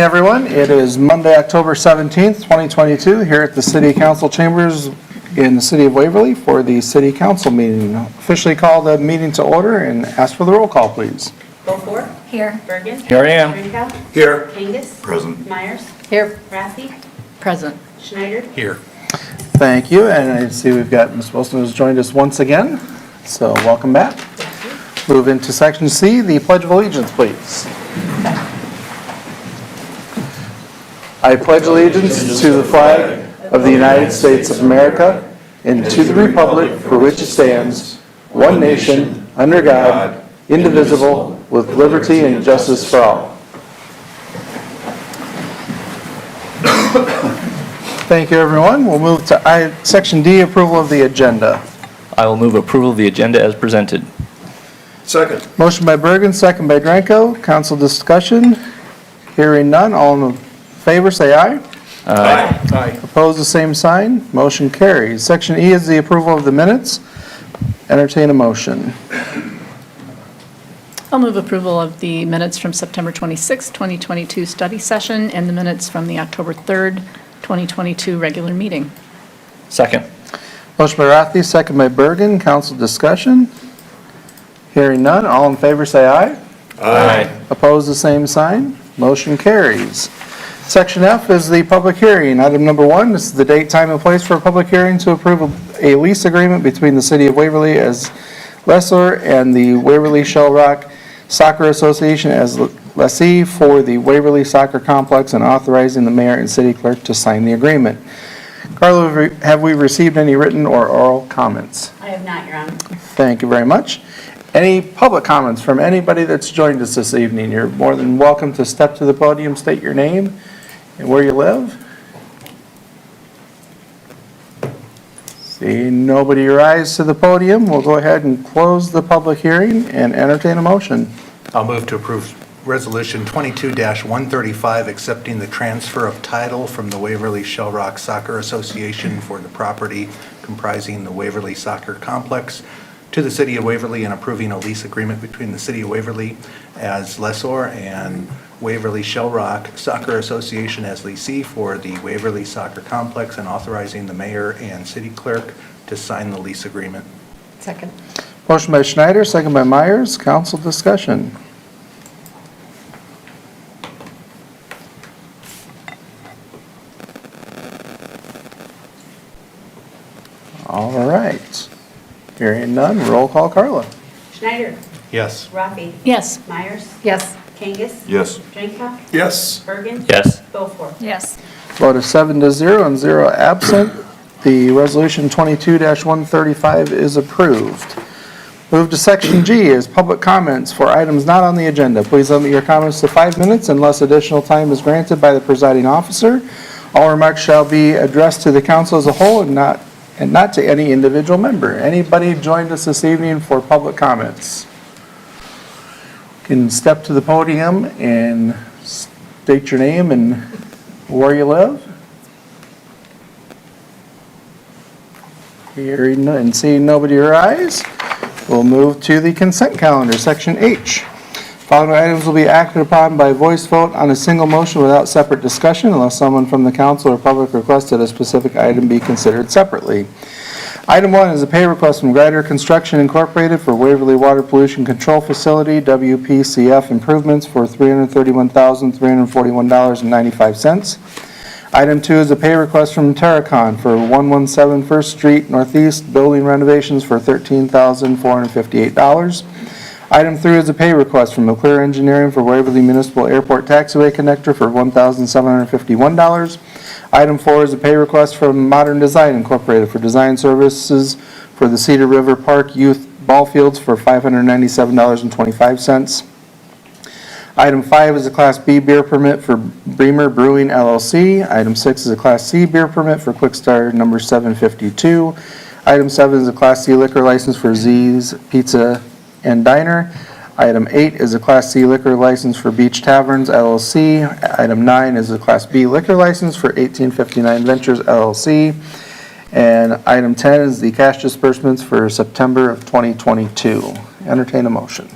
Hey everyone, it is Monday, October 17th, 2022, here at the City Council Chambers in the City of Waverly for the City Council meeting. Officially call the meeting to order and ask for the roll call, please. Beaufore. Here. Birgen. Here I am. Drenkow. Here. Kangas. Present. Meyers. Here. Rathe. Present. Schneider. Here. Thank you, and I see we've got Ms. Wilson who's joined us once again, so welcome back. Move into Section C, the Pledge of Allegiance, please. I pledge allegiance to the flag of the United States of America and to the republic for which it stands, one nation, under God, indivisible, with liberty and justice for all. Thank you, everyone. We'll move to Section D, approval of the agenda. I will move approval of the agenda as presented. Second. Motion by Birgen, second by Drenkow. Council discussion. Hearing none. All in favor, say aye. Aye. Opposed, the same sign. Motion carries. Section E is the approval of the minutes. Entertain a motion. I'll move approval of the minutes from September 26, 2022 study session and the minutes from the October 3rd, 2022 regular meeting. Second. Motion by Rathe, second by Birgen. Council discussion. Hearing none. All in favor, say aye. Aye. Opposed, the same sign. Motion carries. Section F is the public hearing. Item number 1, this is the date, time, and place for a public hearing to approve a lease agreement between the City of Waverly as Lessor and the Waverly Soccer Association as Lessee for the Waverly Soccer Complex and authorizing the mayor and city clerk to sign the agreement. Carla, have we received any written or oral comments? I have not, Your Honor. Thank you very much. Any public comments from anybody that's joined us this evening? You're more than welcome to step to the podium, state your name and where you live. See nobody rise to the podium, we'll go ahead and close the public hearing and entertain a motion. I'll move to approve Resolution 22-135, accepting the transfer of title from the Waverly Shell Rock Soccer Association for the property comprising the Waverly Soccer Complex to the City of Waverly and approving a lease agreement between the City of Waverly as lessor and Waverly Shell Rock Soccer Association as lessee for the Waverly Soccer Complex and authorizing the mayor and city clerk to sign the lease agreement. Second. Motion by Schneider, second by Meyers. Council discussion. All right. Hearing none, roll call, Carla. Schneider. Yes. Rathe. Yes. Myers. Yes. Kangas. Yes. Drenkow. Yes. Bergen. Yes. Beaufore. Yes. Vote of 7-0 and 0 absent. The resolution 22-135 is approved. Move to Section G is public comments for items not on the agenda. Please limit your comments to 5 minutes unless additional time is granted by the presiding officer. All remarks shall be addressed to the council as a whole and not to any individual member. Anybody joined us this evening for public comments? Can step to the podium and state your name and where you live. Hearing and seeing nobody rise, we'll move to the consent calendar, Section H. Following items will be acted upon by voice vote on a single motion without separate discussion unless someone from the council or public requests that a specific item be considered separately. Item 1 is a pay request from Gridor Construction Incorporated for Waverly Water Pollution Control Facility, WPCF improvements for $331,341.95. Item 2 is a pay request from Terracon for 117 First Street Northeast building renovations for $13,458. Item 3 is a pay request from McClure Engineering for Waverly Municipal Airport Taxiway Connector for $1,751. Item 4 is a pay request from Modern Design Incorporated for design services for the Cedar River Park Youth Ball Fields for $597.25. Item 5 is a Class B beer permit for Bremer Brewing LLC. Item 6 is a Class C beer permit for Quickstar number 752. Item 7 is a Class C liquor license for Z's Pizza and Diner. Item 8 is a Class C liquor license for Beach Taverns LLC. Item 9 is a Class B liquor license for 1859 Ventures LLC. And item 10 is the cash disbursements for September of 2022. Entertain a motion.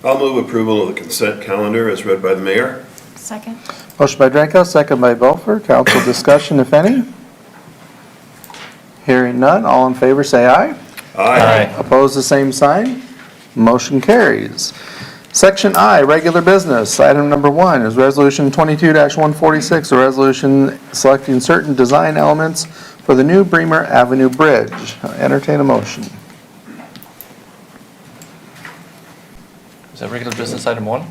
I'll move approval of the consent calendar as read by the mayor. Second. Motion by Drenkow, second by Beaufort. Council discussion, if any? Hearing none, all in favor say aye. Aye. Opposed, the same sign. Motion carries. Section I, regular business. Item number 1 is Resolution 22-146, a resolution selecting certain design elements for the new Bremer Avenue Bridge. Entertain a motion. Is that regular business item 1?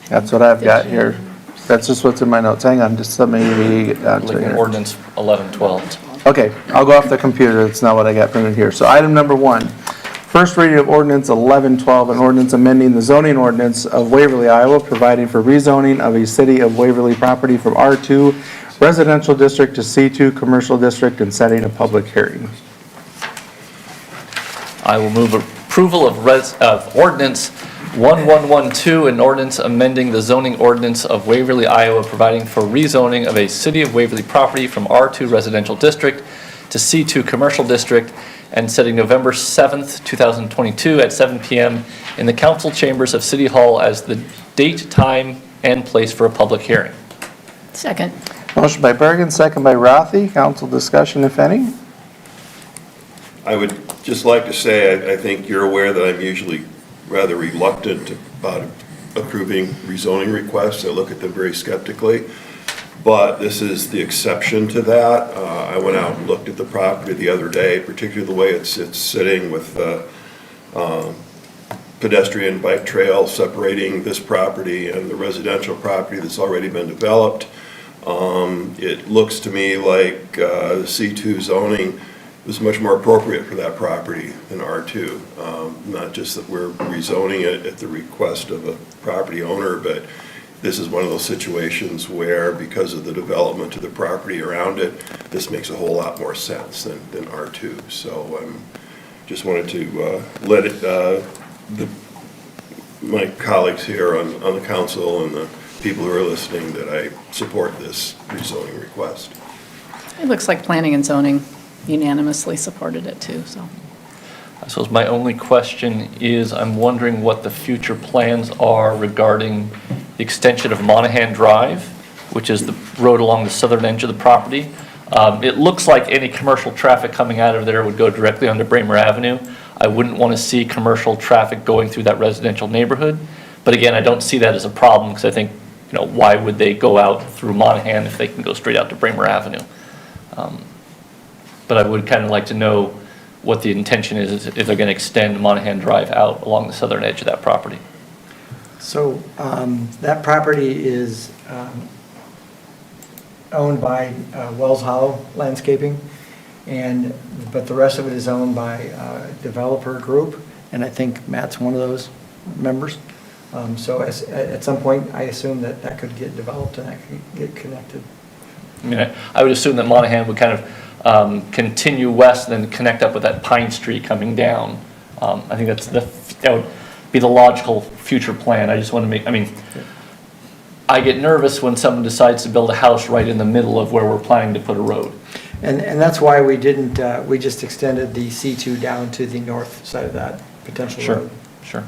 That's what I've got here. That's just what's in my notes. Hang on, just let me get down to Like here. ordinance 1112. Okay, I'll go off the computer. That's not what I got printed here. So item number 1, first reading of ordinance 1112, an ordinance amending the zoning ordinance of Waverly, Iowa, providing for rezoning of a City of Waverly property from R2 residential district to C2 commercial district and setting a public hearing. I will move approval of ordinance 1112, an ordinance amending the zoning ordinance of Waverly, Iowa, providing for rezoning of a City of Waverly property from R2 residential district to C2 commercial district and setting November 7th, 2022 at 7 p.m. in the council chambers of City Hall as the date, time, and place for a public hearing. Second. Motion by Birgen, second by Rathe. Council discussion, if any? I would just like to say, I think you're aware that I'm usually rather reluctant about approving rezoning requests. I look at them very skeptically, but this is the exception to that. I went out and looked at the property the other day, particularly the way it's sitting with pedestrian bike trail separating this property and the residential property that's already been developed. It looks to me like C2 zoning is much more appropriate for that property than R2. Not just that we're rezoning it at the request of a property owner, but this is one of those situations where, because of the development of the property around it, this makes a whole lot more sense than R2. So just wanted to let it, my colleagues here on the council and the people who are listening, that I support this rezoning request. It looks like planning and zoning unanimously supported it too, so. I suppose my only question is, I'm wondering what the future plans are regarding the extension of Monahan Drive, which is the road along the southern edge of the property. It looks like any commercial traffic coming out of there would go directly onto Bremer Avenue. I wouldn't want to see commercial traffic going through that residential neighborhood. But again, I don't see that as a problem, because I think, why would they go out through Monahan if they can go straight out to Bremer Avenue? But I would kind of like to know what the intention is if they're going to extend Monahan Drive out along the southern edge of that property. So that property is owned by Wells Hollow Landscaping, but the rest of it is owned by a developer group, and I think Matt's one of those members. So at some point, I assume that could get developed and that could get connected. I mean, I would assume that Monahan would kind of continue west and then connect up with that Pine Street coming down. I think that would be the logical future plan. I just want to make, I get nervous when someone decides to build a house right in the middle of where we're planning to put a road. And that's why we didn't, we just extended the C2 down to the north side of that potential road. Sure.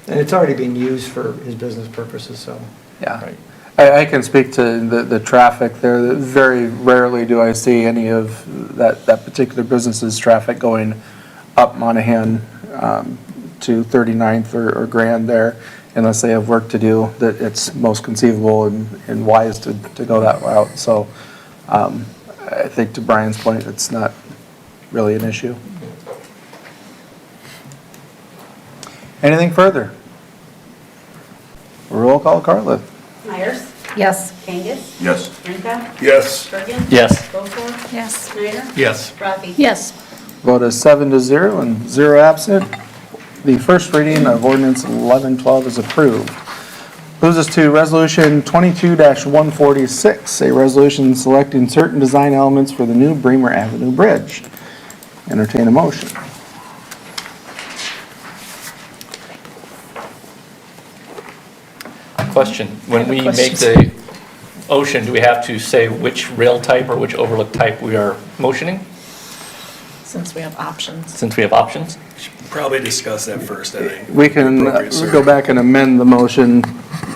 And it's already being used for his business purposes, so. Yeah. Right. I can speak to the traffic there. Very rarely do I see any of that particular business's traffic going up Monahan to 39th or Grand there, unless they have work to do, that it's most conceivable and wise to go that route. So I think to Brian's point, it's not really an issue. Anything further? Roll call, Carla. Myers? Yes. Kangas? Yes. Drenkow? Yes. Birgen? Yes. Beaufore? Yes. Schneider? Yes. Rathe? Yes. Vote is 7-0 and 0 absent. The first reading of ordinance 1112 is approved. Moves us to resolution 22-146, a resolution selecting certain design elements for the new Bremer Avenue Bridge. Entertain a motion. Question, when I have a we make question. the motion, do we have to say which rail type or which overlook type we are motioning, Since we have options. since we have options? Probably discuss that first, I think. We can Appropriate, sir. go back and amend the motion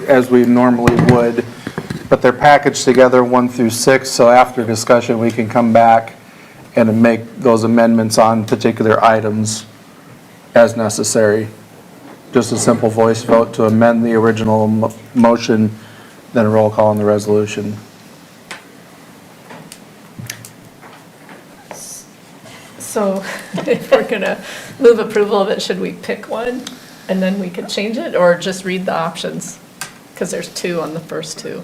as we normally would, but they're packaged together 1 through 6, so after discussion, we can come back and make those amendments on particular items as necessary. Just a simple voice vote to amend the original motion, then a roll call on the resolution. So if we're going to move approval of it, should we pick one and then we could change it, or just read the options? Because there's 2 on the first 2.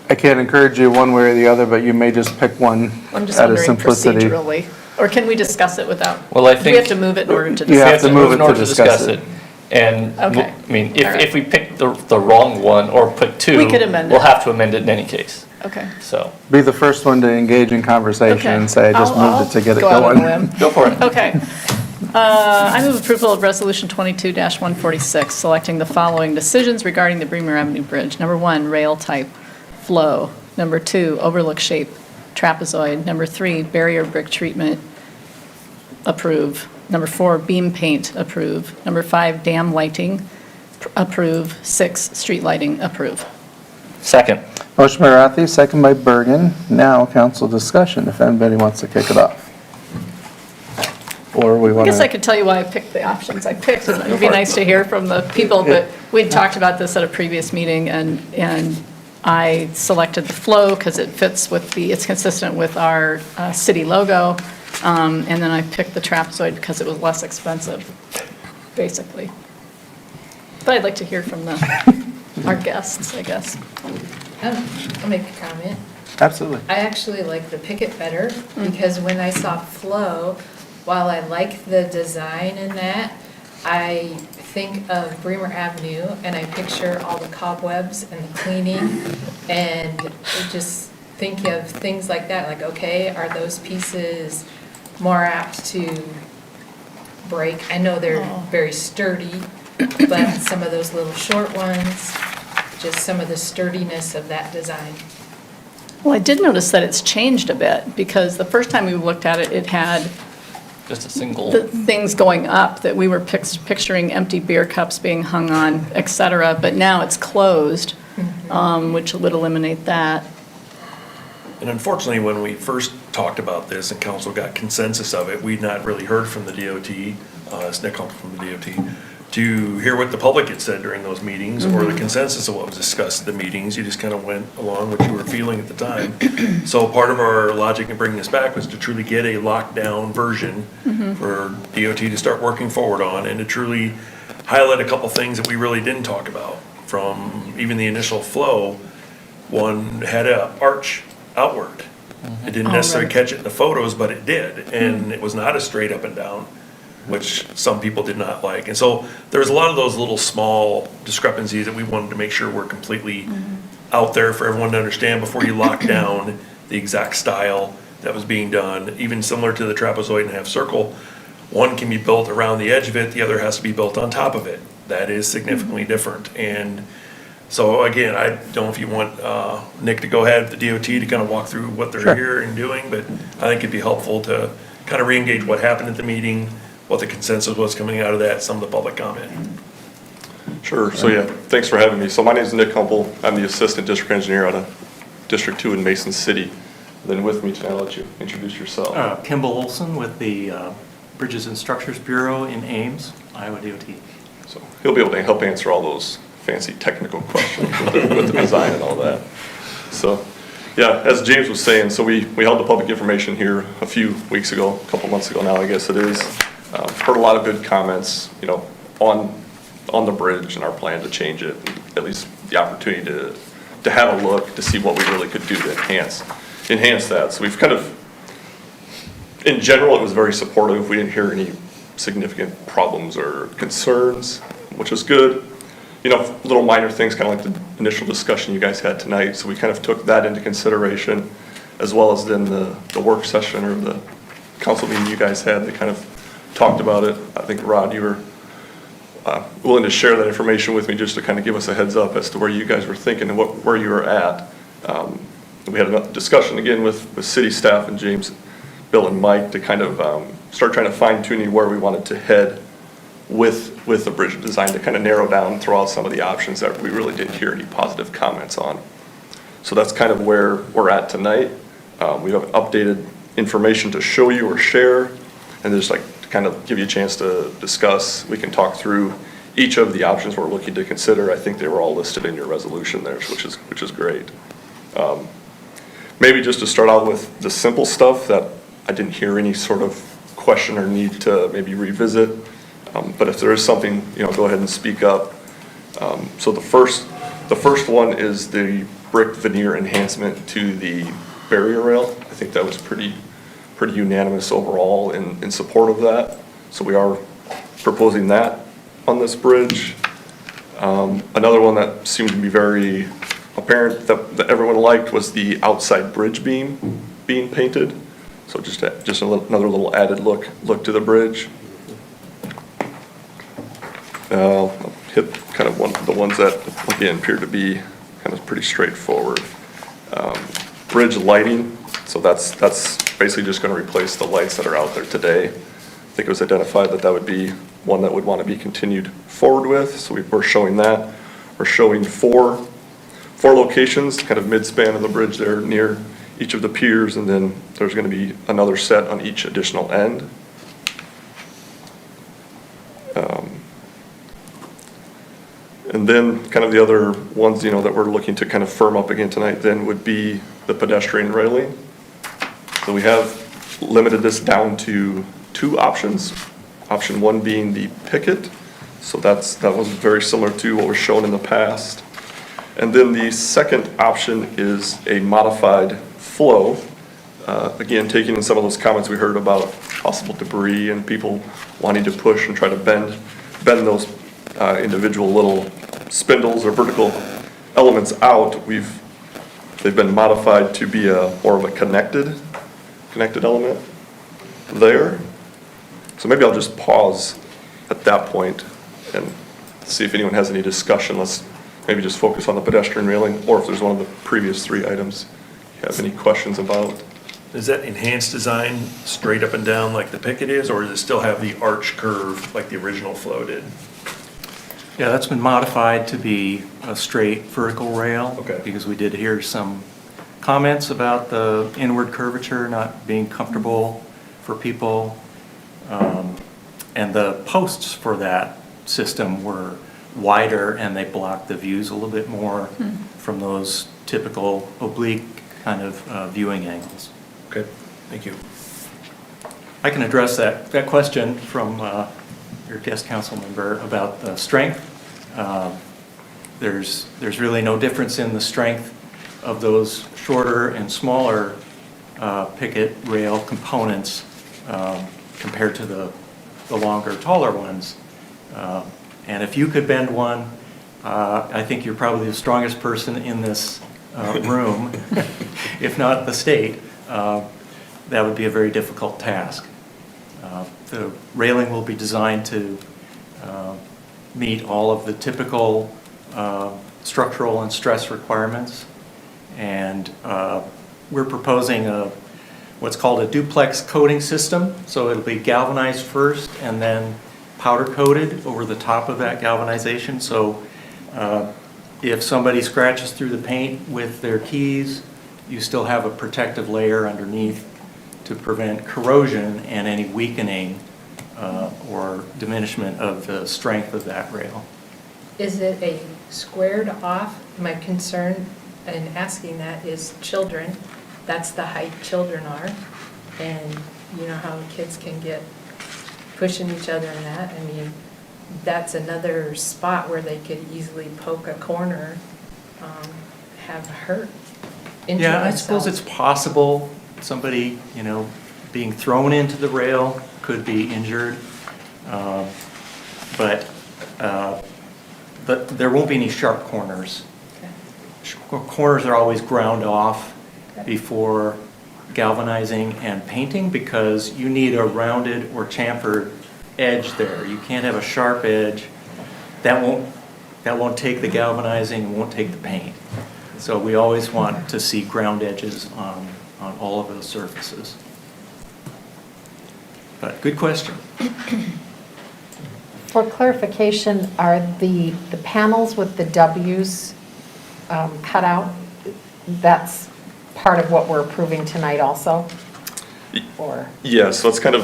I can't encourage you one way or the other, but you may just pick one I'm just out of wondering simplicity. procedurally. Or can we discuss it without? Well, I Do we think- have to move it in order to You have discuss to it? move it in order to discuss it. And, Okay. I mean, All right. if we pick the wrong one or pick 2. We could amend We'll it. have to amend it in any case, Okay. so. Be the first one to engage in conversation Okay. and say, I just I'll moved it to get it go out on a going. limb. Go for it. Okay. I move approval of Resolution 22-146, selecting the following decisions regarding the Bremer Avenue Bridge. Number 1, rail type, flow. Number 2, overlook shape, trapezoid. Number 3, barrier brick treatment, approve. Number 4, beam paint, approve. Number 5, dam lighting, approve. 6, street lighting, approve. Second. Motion by Rathe, second by Birgen. Now, council discussion, if anybody wants to kick it off. Or we I want guess I to, could tell you why I picked the options I picked, and it would be nice to hear from the people, but we'd talked about this at a previous meeting, and I selected the flow because it fits with it's consistent with our city logo, and then I picked the trapezoid because it was less expensive, basically. But I'd like to hear from our guests, I guess. I'll make a comment. absolutely. I actually like the picket better because when I saw flow, while I like the design in that, I think of Bremer Avenue and I picture all the cobwebs and the cleaning and just think of things like that, like, okay, are those pieces more apt to break? I know they're very sturdy, but some of those little short ones, just some of the sturdiness of that design. Well, I did notice that it's changed a bit, because the first time we looked at it, it had Just a single. the things going up that we were picturing empty beer cups being hung on, et cetera, but now it's closed, which would eliminate that. And unfortunately, when we first talked about this and council got consensus of it, we'd not really heard from the DOT, it's Nick Humphrey from the DOT, to hear what the public had said during those meetings or the consensus of what was discussed at the meetings. You just kind of went along what you were feeling at the time. So part of our logic in bringing this back was to truly get a lockdown version for DOT to start working forward on and to truly highlight a couple things that we really didn't talk about from even the initial flow. One had a arch outward. It didn't necessarily catch it in the photos, but it did. And it was not a straight up and down, which some people did not like. And so there's a lot of those little small discrepancies that we wanted to make sure were completely out there for everyone to understand before you lock down the exact style that was being done. Even similar to the trapezoid and half circle, one can be built around the edge of it, the other has to be built on top of it. That is significantly different. And so again, I don't know if you want Nick to go ahead with the DOT to kind of walk through what they're here and doing, but I think it'd be helpful to kind of reengage what happened at the meeting, what the consensus was coming out of that, some of the public comment. Sure. So yeah, thanks for having me. So my name is Nick Humble. I'm the Assistant District Engineer out of District 2 in Mason City. Then with me tonight, I'll let you introduce yourself. Kimball Olson with the Bridges and Structures Bureau in Ames, Iowa DOT. So he'll be able to help answer all those fancy technical questions with the design and all that. So yeah, as James was saying, so we held the public information here a few weeks ago, a couple months ago now, I guess it is. Heard a lot of good comments, you know, on the bridge and our plan to change it, at least the opportunity to have a look to see what we really could do to enhance that. So we've kind of, in general, it was very supportive. We didn't hear any significant problems or concerns, which was good. You know, little minor things, kind of like the initial discussion you guys had tonight. So we kind of took that into consideration, as well as then the work session or the council meeting you guys had that kind of talked about it. I think, Rod, you were willing to share that information with me just to kind of give us a heads up as to where you guys were thinking and where you were at. We had a discussion again with city staff and James, Bill, and Mike to kind of start trying to fine tuning where we wanted to head with with the bridge design to kind of narrow down and throw out some of the options that we really didn't hear any positive comments on. So that's kind of where we're at tonight. We have updated information to show you or share, and just like to kind of give you a chance to discuss. We can talk through each of the options we're looking to consider. I think they were all listed in your resolution there, which is great. Maybe just to start out with the simple stuff that I didn't hear any sort of question or need to maybe revisit. But if there is something, go ahead and speak up. So the first one is the brick veneer enhancement to the barrier rail. I think that was pretty unanimous overall in support of that. So we are proposing that on this bridge. Another one that seemed to be very apparent that everyone liked was the outside bridge beam being painted. So just another little added look to the bridge. I'll hit kind of the ones that again appear to be kind of pretty straightforward. Bridge lighting, so that's basically just going to replace the lights that are out there today. I think it was identified that would be one that would want to be continued forward with, so we're showing that. We're showing four locations, kind of mid-span of the bridge there near each of the piers, and then there's going to be another set on each additional end. And then kind of the other ones, that we're looking to kind of firm up again tonight then would be the pedestrian railing. So we have limited this down to 2 options. Option 1 being the picket. So that was very similar to what was shown in the past. And then the second option is a modified flow. Again, taking in some of those comments we heard about possible debris and people wanting to push and try to bend those individual little spindles or vertical elements out. They've been modified to be more of a connected element there. So maybe I'll just pause at that point and see if anyone has any discussion. Let's maybe just focus on the pedestrian railing, or if there's one of the previous 3 items you have any questions about. Is that enhanced design straight up and down like the picket is, or does it still have the arch curve like the original flow did? Yeah, that's been modified to be a straight vertical rail. Okay. Because we did hear some comments about the inward curvature not being comfortable for people. And the posts for that system were wider and they blocked the views a little bit more from those typical oblique kind of viewing angles. Okay, thank you. I can address that question from your guest council member about the strength. There's really no difference in the strength of those shorter and smaller picket rail components compared to the longer, taller ones. And if you could bend one, I think you're probably the strongest person in this room, if not the state. That would be a very difficult task. The railing will be designed to meet all of the typical structural and stress requirements. And we're proposing what's called a duplex coating system. So it'll be galvanized first and then powder coated over the top of that galvanization. So if somebody scratches through the paint with their keys, you still have a protective layer underneath to prevent corrosion and any weakening or diminishment of the strength of that rail. Is it a squared off? My concern in asking that is children. That's the height children are. And you know how kids can get pushing each other in that. I mean, that's another spot where they could easily poke a corner, have hurt, injure Yeah, I suppose themselves. it's possible somebody, being thrown into the rail could be injured. But there won't be any sharp corners. Okay. Corners are always ground off Okay. before galvanizing and painting because you need a rounded or chamfered edge there. You can't have a sharp edge. That won't take the galvanizing, won't take the paint. So we always want to see ground edges on all of those surfaces. But good question. For clarification, are the panels with the Ws cut out, that's part of what we're approving tonight also? Or? Yeah, so it's kind of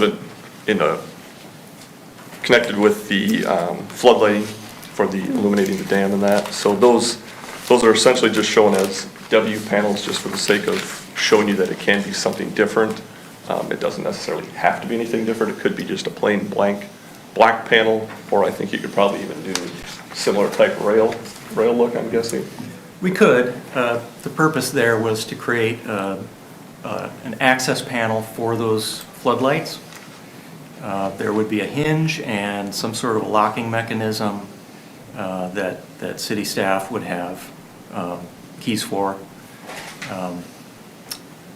connected with the floodlighting for the illuminating the dam and that. So those are essentially just shown as W panels just for the sake of showing you that it can be something different. It doesn't necessarily have to be anything different. It could be just a plain black panel, or I think you could probably even do similar type rail look, I'm guessing. We could. The purpose there was to create an access panel for those floodlights. There would be a hinge and some sort of a locking mechanism that city staff would have keys for.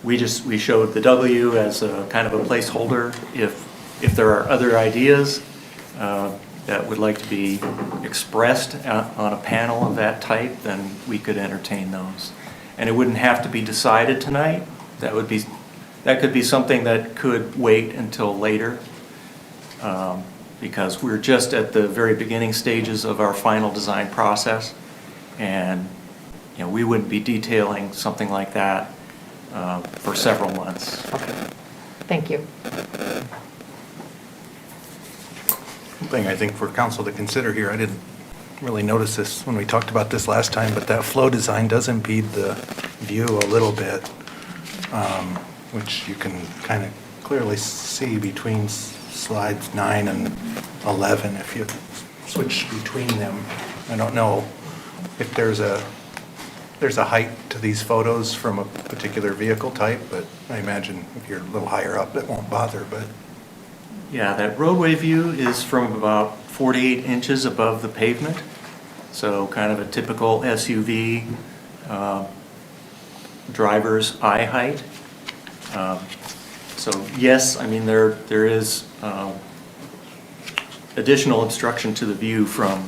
We showed the W as a kind of a placeholder. If there are other ideas that would like to be expressed on a panel of that type, then we could entertain those. And it wouldn't have to be decided tonight. That could be something that could wait until later, because we're just at the very beginning stages of our final design process, and we wouldn't be detailing something like that for several months. Okay. Thank you. One thing I think for council to consider here, I didn't really notice this when we talked about this last time, but that flow design does impede the view a little bit, which you can kind of clearly see between slides 9 and 11 if you switch between them. I don't know if there's a height to these photos from a particular vehicle type, but I imagine if you're a little higher up, it won't bother, but. Yeah, that roadway view is from about 48 inches above the pavement, so kind of a typical SUV driver's eye height. So yes, I mean there is additional obstruction to the view from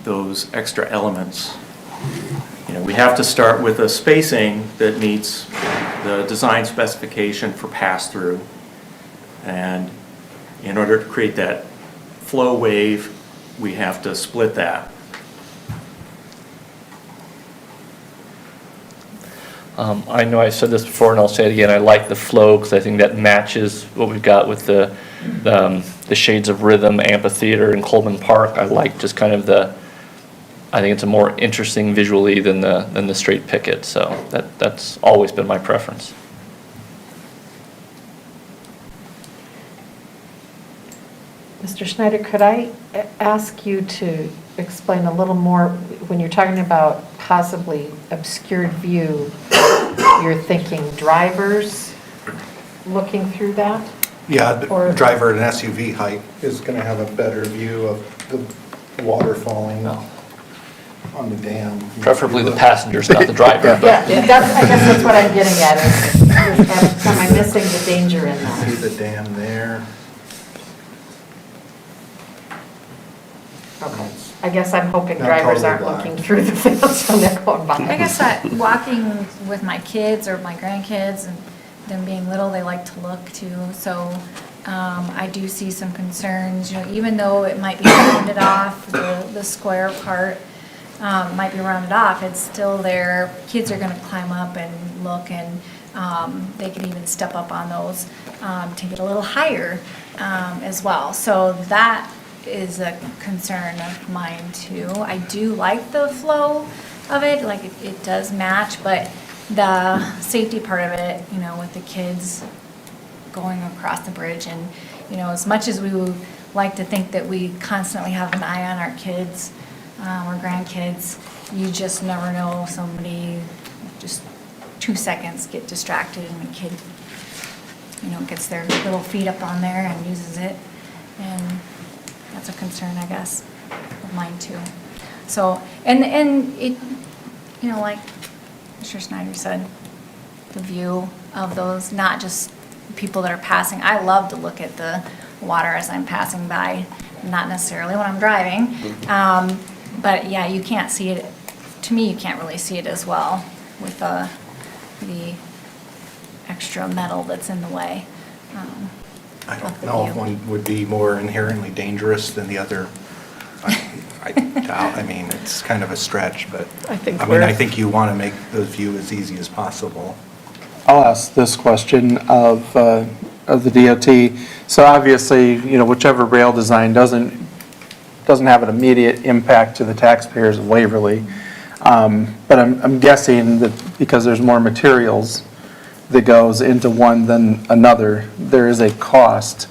those extra elements. We have to start with a spacing that meets the design specification for pass-through, and in order to create that flow wave, we have to split that. I know I said this before and I'll say it again, I like the flow because I think that matches what we've got with the shades of rhythm, amphitheater, and Coleman Park. I like just kind of I think it's a more interesting visually than the straight picket, so that's always been my preference. Mr. Schneider, could I ask you to explain a little more, when you're talking about possibly obscured view, you're thinking drivers looking through that? Yeah, the Or- driver at an SUV height is going to have a better view of the water falling on the dam. Preferably the passengers, not the driver. but- Yeah, I guess that's what I'm getting at, am I missing the danger in that? See the dam there. Okay. I guess I'm hoping Not drivers totally aren't blind. looking through the fence when they're going by. I guess that walking with my kids or my grandkids and them being little, they like to look too. So I do see some concerns, even though it might be rounded off, the square part might be rounded off, it's still there. Kids are gonna climb up and look, and they can even step up on those to get a little higher as well. So that is a concern of mine too. I do like the flow of it, like it does match, but the safety part of it, with the kids going across the bridge, and as much as we would like to think that we constantly have an eye on our kids or grandkids, you just never know. Somebody just 2 seconds get distracted and the kid gets their little feet up on there and uses it, and that's a concern, I guess, of mine too. So, and it, like Mr. Schneider said, the view of those, not just people that are passing. I love to look at the water as I'm passing by, not necessarily when I'm driving. But yeah, you can't see it, to me, you can't really see it as well with the extra metal that's in the way. I of don't the know if view. one would be more inherently dangerous than the other I doubt, I mean, it's kind of a stretch, but, I think I mean, we're- I think you want to make the view as easy as possible. I'll ask this question of the DOT. So obviously, you know, whichever rail design doesn't have an immediate impact to the taxpayers of Waverly. But I'm guessing that because there's more materials that goes into one than another, there is a cost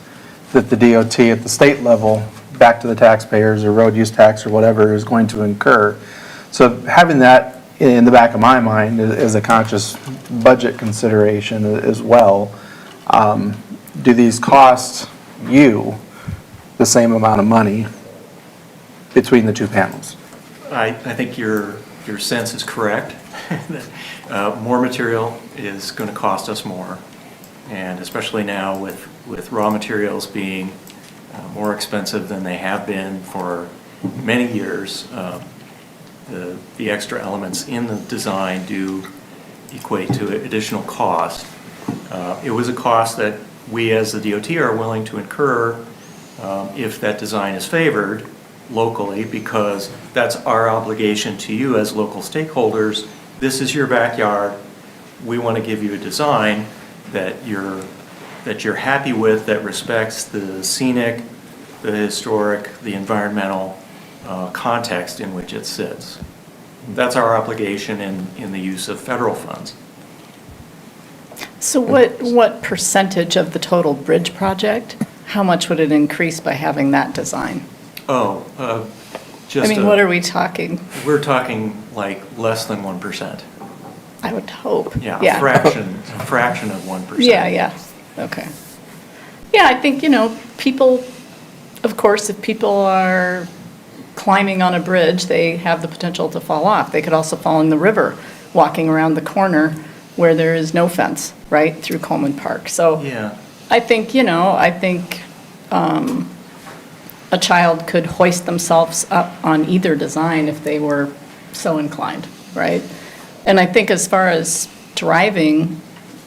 that the DOT at the state level, back to the taxpayers or road use tax or whatever, is going to incur. So having that in the back of my mind is a conscious budget consideration as well. Do these cost you the same amount of money between the two panels? I think your sense is correct. More material is going to cost us more, and especially now with raw materials being more expensive than they have been for many years, the extra elements in the design do equate to additional cost. It was a cost that we as the DOT are willing to incur if that design is favored locally, because that's our obligation to you as local stakeholders. This is your backyard. We want to give you a design that you're happy with, that respects the scenic, the historic, the environmental context in which it sits. That's our obligation in the use of federal funds. So what percentage of the total bridge project, how much would it increase by having that design? Oh, I just, mean, what are we talking? we're talking like less than 1%. I would hope. Yeah, a fraction of 1%. Yeah, okay. Yeah, I think, you know, people, of course, if people are climbing on a bridge, they have the potential to fall off. They could also fall in the river, walking around the corner where there is no fence, right, through Coleman Park. So Yeah. I think, you know, a child could hoist themselves up on either design if they were so inclined, right? And I think as far as driving,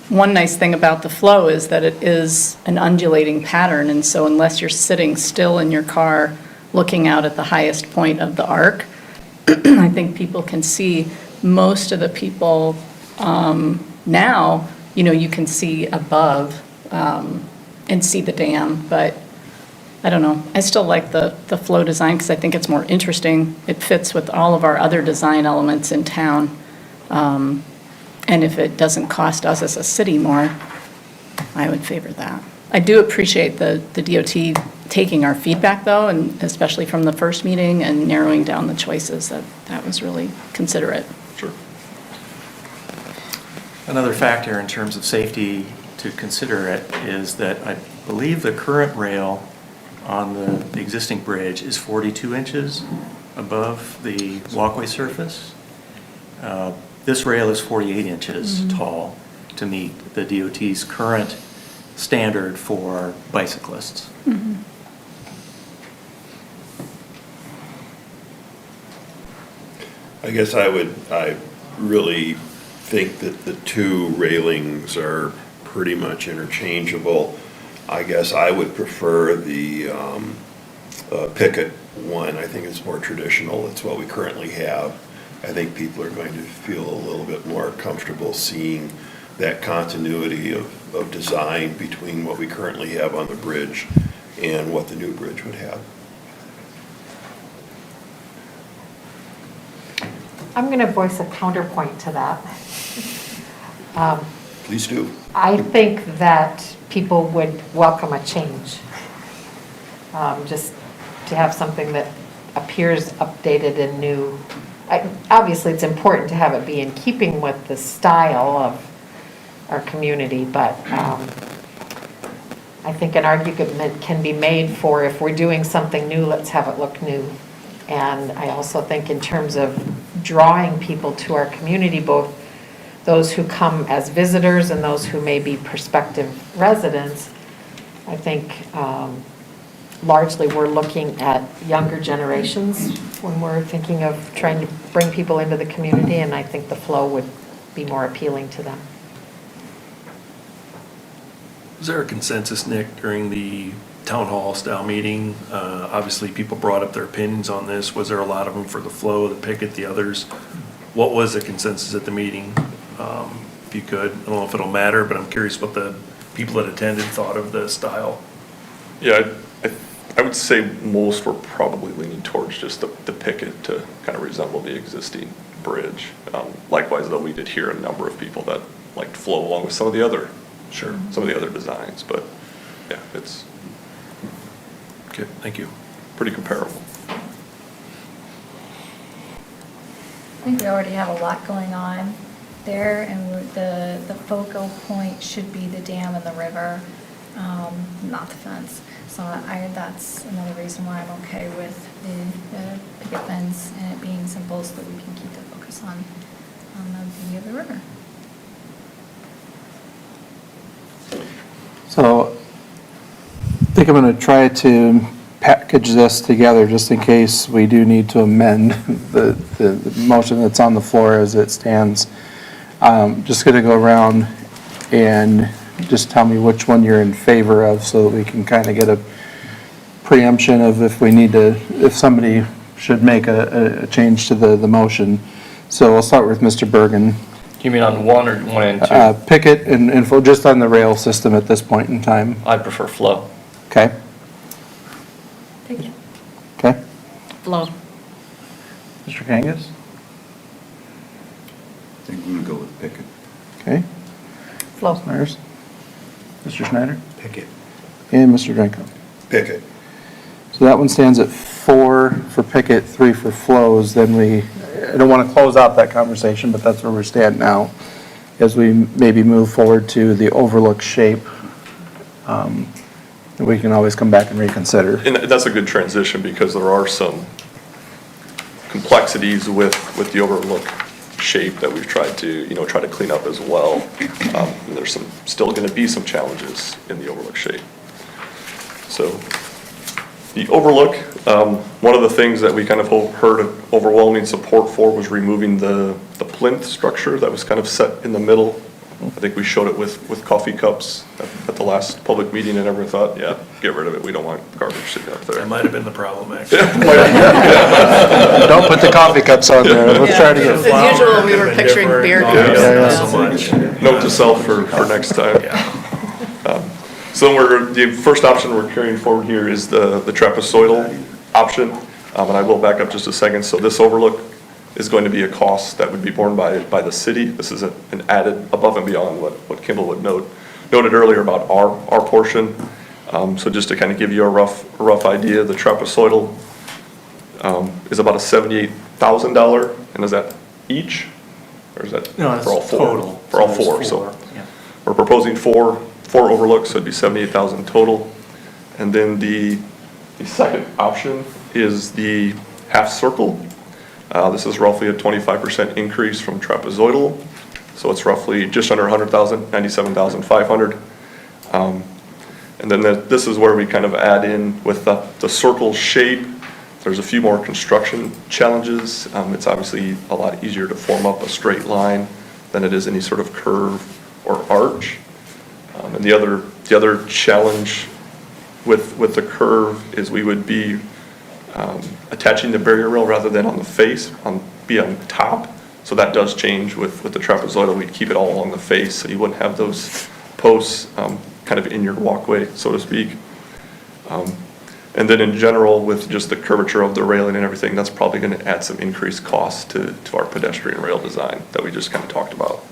one nice thing about the flow is that it is an undulating pattern, and so unless you're sitting still in your car looking out at the highest point of the arc, I think people can see. Most of the people now, you know, you can see above and see the dam, but I don't know. I still like the flow design because I think it's more interesting. It fits with all of our other design elements in town. And if it doesn't cost us as a city more, I would favor that. I do appreciate the DOT taking our feedback, though, and especially from the first meeting, and narrowing down the choices. That was really considerate. Sure. Another factor in terms of safety to consider it is that I believe the current rail on the existing bridge is 42 inches above the walkway surface. This rail is 48 inches tall to meet the DOT's current standard for bicyclists. I guess I really think that the two railings are pretty much interchangeable. I guess I would prefer the picket one. I think it's more traditional. It's what we currently have. I think people are going to feel a little bit more comfortable seeing that continuity of design between what we currently have on the bridge and what the new bridge would have. I'm going to voice a counterpoint to that. Please do. I think that people would welcome a change. Just to have something that appears updated and new. Obviously, it's important to have it be in keeping with the style of our community, but I think an argument can be made for, if we're doing something new, let's have it look new. And I also think in terms of drawing people to our community, both those who come as visitors and those who may be prospective residents, I think largely we're looking at younger generations when we're thinking of trying to bring people into the community, and I think the flow would be more appealing to them. Was there a consensus, Nick, during the town hall style meeting. Obviously, people brought up their opinions on this. Was there a lot of them for the flow, the picket, the others? What was the consensus at the meeting? If you could, I don't know if it'll matter, but I'm curious what the people that attended thought of the style. Yeah, I would say most were probably leaning towards just the picket to kind of resemble the existing bridge. Likewise, though, we did hear a number of people that liked flow along with some of the other designs, but yeah, it's Okay, thank you. pretty comparable. I think we already have a lot going on there, and the focal point should be the dam and the river, not the fence. So that's another reason why I'm okay with the picket fence and it being simple so that we can keep the focus on the view of the river. So I think I'm going to try to package this together just in case we do need to amend the motion that's on the floor as it stands. Just going to go around and just tell me which one you're in favor of so that we can kind of get a preemption of if we need to, if somebody should make a change to the motion. So we'll start with Mr. Birgen. You mean on 1 or 1 and 2? Picket and for just on the rail system at this point in time. I prefer flow. Okay? Picket. Okay? Flow. Mr. Kangas? I think I'm gonna go with picket. Okay? Flow. Meyers? Mr. Schneider? Picket. And Mr. Drenkow. Picket. So that one stands at 4 for Picket, 3 for flows. Then I don't want to close out that conversation, but that's where we stand now. As we maybe move forward to the overlook shape, we can always come back and reconsider. And that's a good transition because there are some complexities with the overlook shape that we've tried to, try to clean up as well. And there's still going to be some challenges in the overlook shape. So the overlook, one of the things that we kind of heard overwhelming support for was removing the plinth structure that was kind of set in the middle. I think we showed it with coffee cups at the last public meeting and everyone thought, yeah, get rid of it. We don't want garbage sitting up there. That might have been the problem, actually. Don't put the coffee cups on there. Let's try to get. As usual, we were picturing beer cups. Not so much. Note to self for next time. So the first option we're carrying forward here is the trapezoidal option. And I will back up just a second. So this overlook is going to be a cost that would be borne by the city. This is an added above and beyond what Kimball would noted earlier about our portion. So just to kind of give you a rough idea, the trapezoidal is about a $78,000, and is that each, or is that No, for all that's four? total. For all So four. there's So yeah. we're proposing four overlooks, so it'd be $78,000 total. And then the second option is the half circle. This is roughly a 25% increase from trapezoidal. So it's roughly just under 100,000, 97,500. And then this is where we kind of add in with the circle shape. There's a few more construction challenges. It's obviously a lot easier to form up a straight line than it is any sort of curve or arch. And the other challenge with the curve is we would be attaching the barrier rail rather than on the face, be on top. So that does change with the trapezoidal. We'd keep it all along the face, so you wouldn't have those posts kind of in your walkway, so to speak. And then in general, with just the curvature of the railing and everything, that's probably going to add some increased cost to our pedestrian rail design that we just kind of talked about.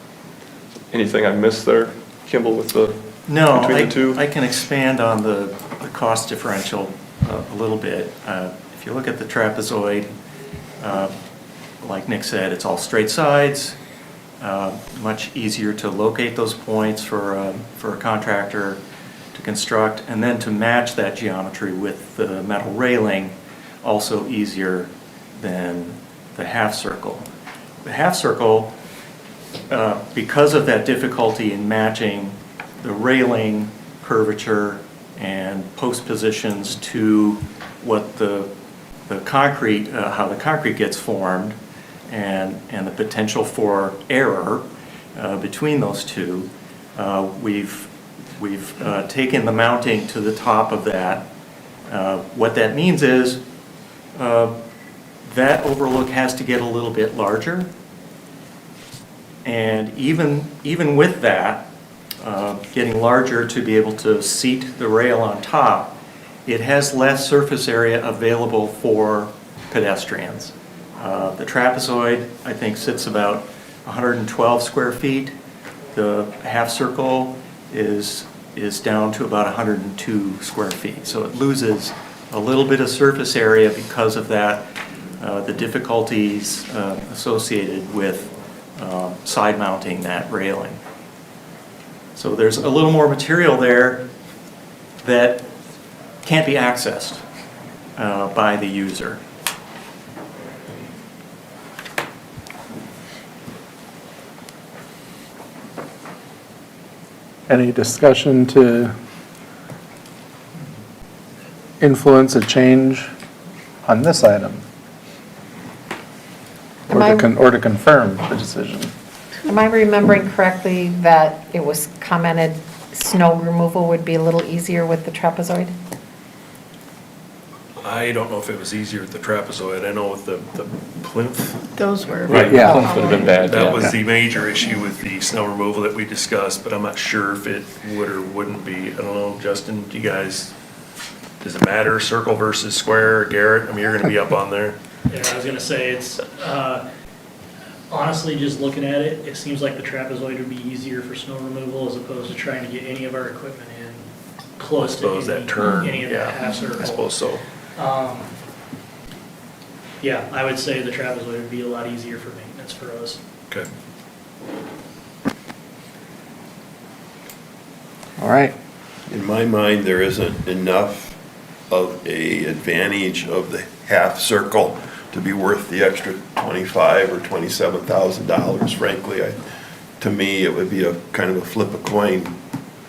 Anything I missed there, Kimball, with No, between the two? I can expand on the cost differential a little bit. If you look at the trapezoid, like Nick said, it's all straight sides, much easier to locate those points for a contractor to construct, and then to match that geometry with the metal railing, also easier than the half circle. The half circle, because of that difficulty in matching the railing curvature and post positions to what the concrete, how the concrete gets formed, and the potential for error between those two, we've We've taken the mounting to the top of that. What that means is that overlook has to get a little bit larger. And even with that, getting larger to be able to seat the rail on top, it has less surface area available for pedestrians. The trapezoid, I think, sits about 112 square feet. The half circle is down to about 102 square feet. So it loses a little bit of surface area because of that, the difficulties associated with side mounting that railing. So there's a little more material there that can't be accessed by the user. Any discussion to influence a change on this item? Or to confirm the decision? Am I remembering correctly that it was commented snow removal would be a little easier with the trapezoid? I don't know if it was easier with the trapezoid. I know with the plinth, Those were. Right, yeah. Plinth would have been bad, that yeah. was the major issue with the snow removal that we discussed, but I'm not sure if it would or wouldn't be. I don't know, Justin, do you guys, does it matter, circle versus square? Garrett, I mean, you're gonna be up on there. Yeah, I was gonna say, it's, honestly, just looking at it, it seems like the trapezoid would be easier for snow removal as opposed to trying to get any of our equipment in close to Suppose that turn, any of the half circle. I suppose so. Yeah, I would say the trapezoid would be a lot easier for maintenance for us. Okay. All right. In my mind, there isn't enough of a advantage of the half circle to be worth the extra $25,000 or $27,000, frankly. To me, it would be a kind of a flip a coin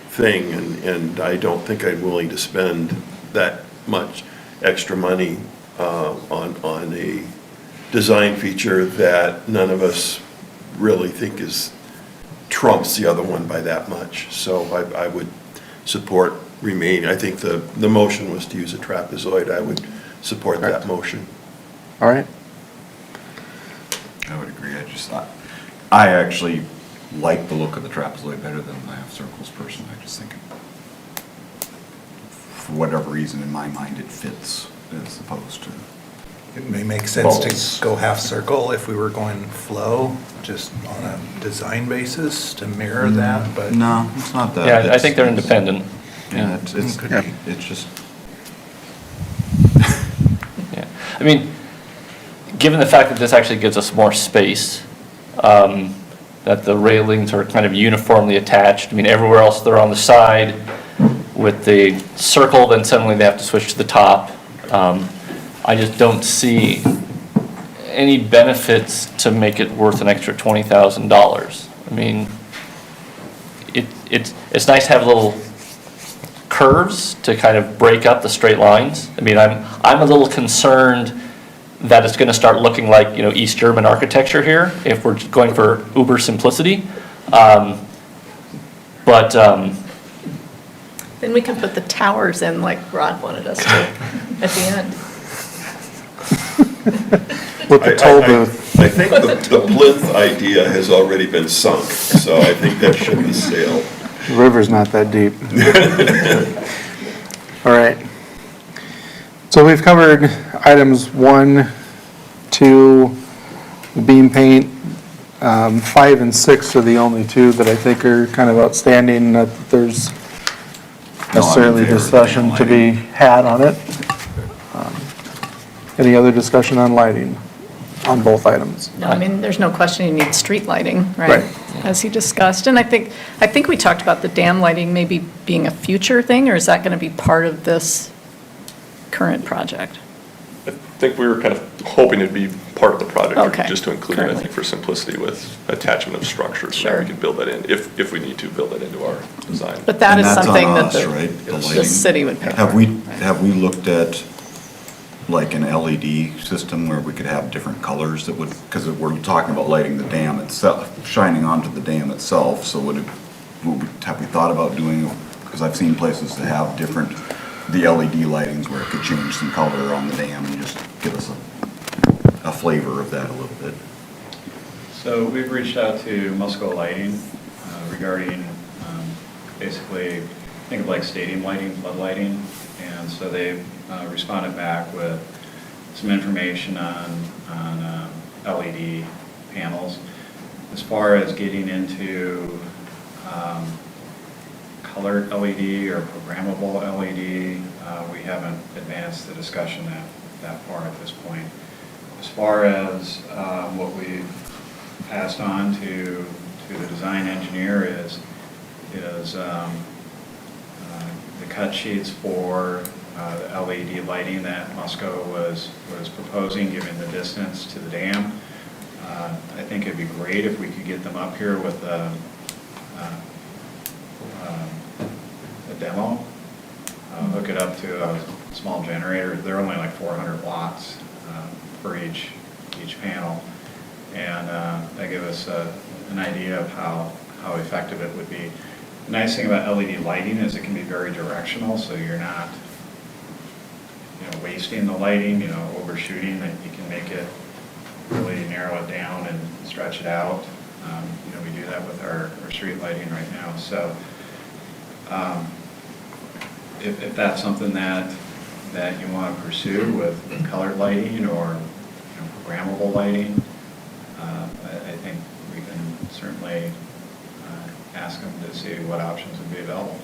thing, and I don't think I'm willing to spend that much extra money on a design feature that none of us really think trumps the other one by that much. So I would support remaining. I think the motion was to use a trapezoid. I would support that motion. All right. I would agree. I actually like the look of the trapezoid better than the half circles personally. I just think for whatever reason in my mind it fits as opposed to. It may make sense Bolts. to go half circle if we were going flow, just on a design basis to mirror that, but. No, it's not that. Yeah, I think they're independent. Yeah, it's just. Yeah, I mean, given the fact that this actually gives us more space, that the railings are kind of uniformly attached, I mean, everywhere else they're on the side with the circle, then suddenly they have to switch to the top. I just don't see any benefits to make it worth an extra $20,000. I mean, it's nice to have little curves to kind of break up the straight lines. I mean, I'm a little concerned that it's going to start looking like, East German architecture here if we're going for uber simplicity. Then we can put the towers in like Rod wanted us to at the end. With the toll booth. I think the plinth idea has already been sunk, so I think that ship has sailed. The river's not that deep. All right. So we've covered items 1, 2, the beam paint. 5 and 6 are the only two that I think are kind of outstanding, not that there's necessarily discussion to be had on it. Any other discussion on lighting on both items? No, I mean, there's no question you need street lighting, right? Right. As he discussed, and I think we talked about the dam lighting maybe being a future thing, or is that going to be part of this current project? I think we were kind of hoping it'd be part of the project, Okay, just to include it, I currently. think, for simplicity with attachment of structures. Sure. We can build that in, if we need to build that into our design. But that is And that's on something that us, right? The the lighting. city would pay for. Have we looked at like an LED system where we could have different colors that would, because we're talking about lighting the dam itself, shining onto the dam itself, so would it have we thought about doing, because I've seen places that have different, the LED lightings where it could change some color on the dam and just give us a flavor of that a little bit. So we've reached out to Musco Lighting regarding basically, think of like stadium lighting, flood lighting. And so they responded back with some information on LED panels. As far as getting into colored LED or programmable LED, we haven't advanced the discussion that far at this point. As far as what we've passed on to the design engineer is the cut sheets for the LED lighting that Musco was proposing, given the distance to the dam. I think it'd be great if we could get them up here with a demo, hook it up to a small generator. They're only like 400 watts for each panel, and that gives us an idea of how effective it would be. The nice thing about LED lighting is it can be very directional, so you're not wasting the lighting, overshooting, that you can make it really narrow it down and stretch it out. We do that with our street lighting right now. So if that's something that you want to pursue with colored lighting or programmable lighting, I think we can certainly ask them to see what options would be available.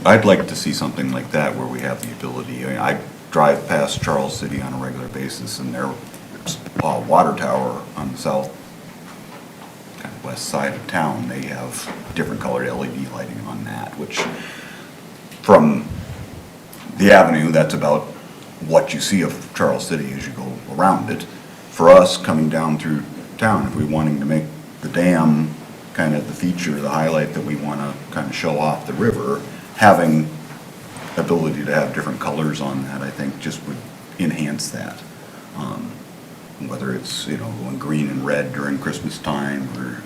I'd like to see something like that where we have the ability. I drive past Charles City on a regular basis, and their water tower on the south, kind of west side of town, they have different colored LED lighting on that, which from the avenue, that's about what you see of Charles City as you go around it. For us, coming down through town, if we're wanting to make the dam kind of the feature, the highlight that we want to kind of show off the river, having ability to have different colors on that, I think just would enhance that. Whether it's, going green and red during Christmas time, or,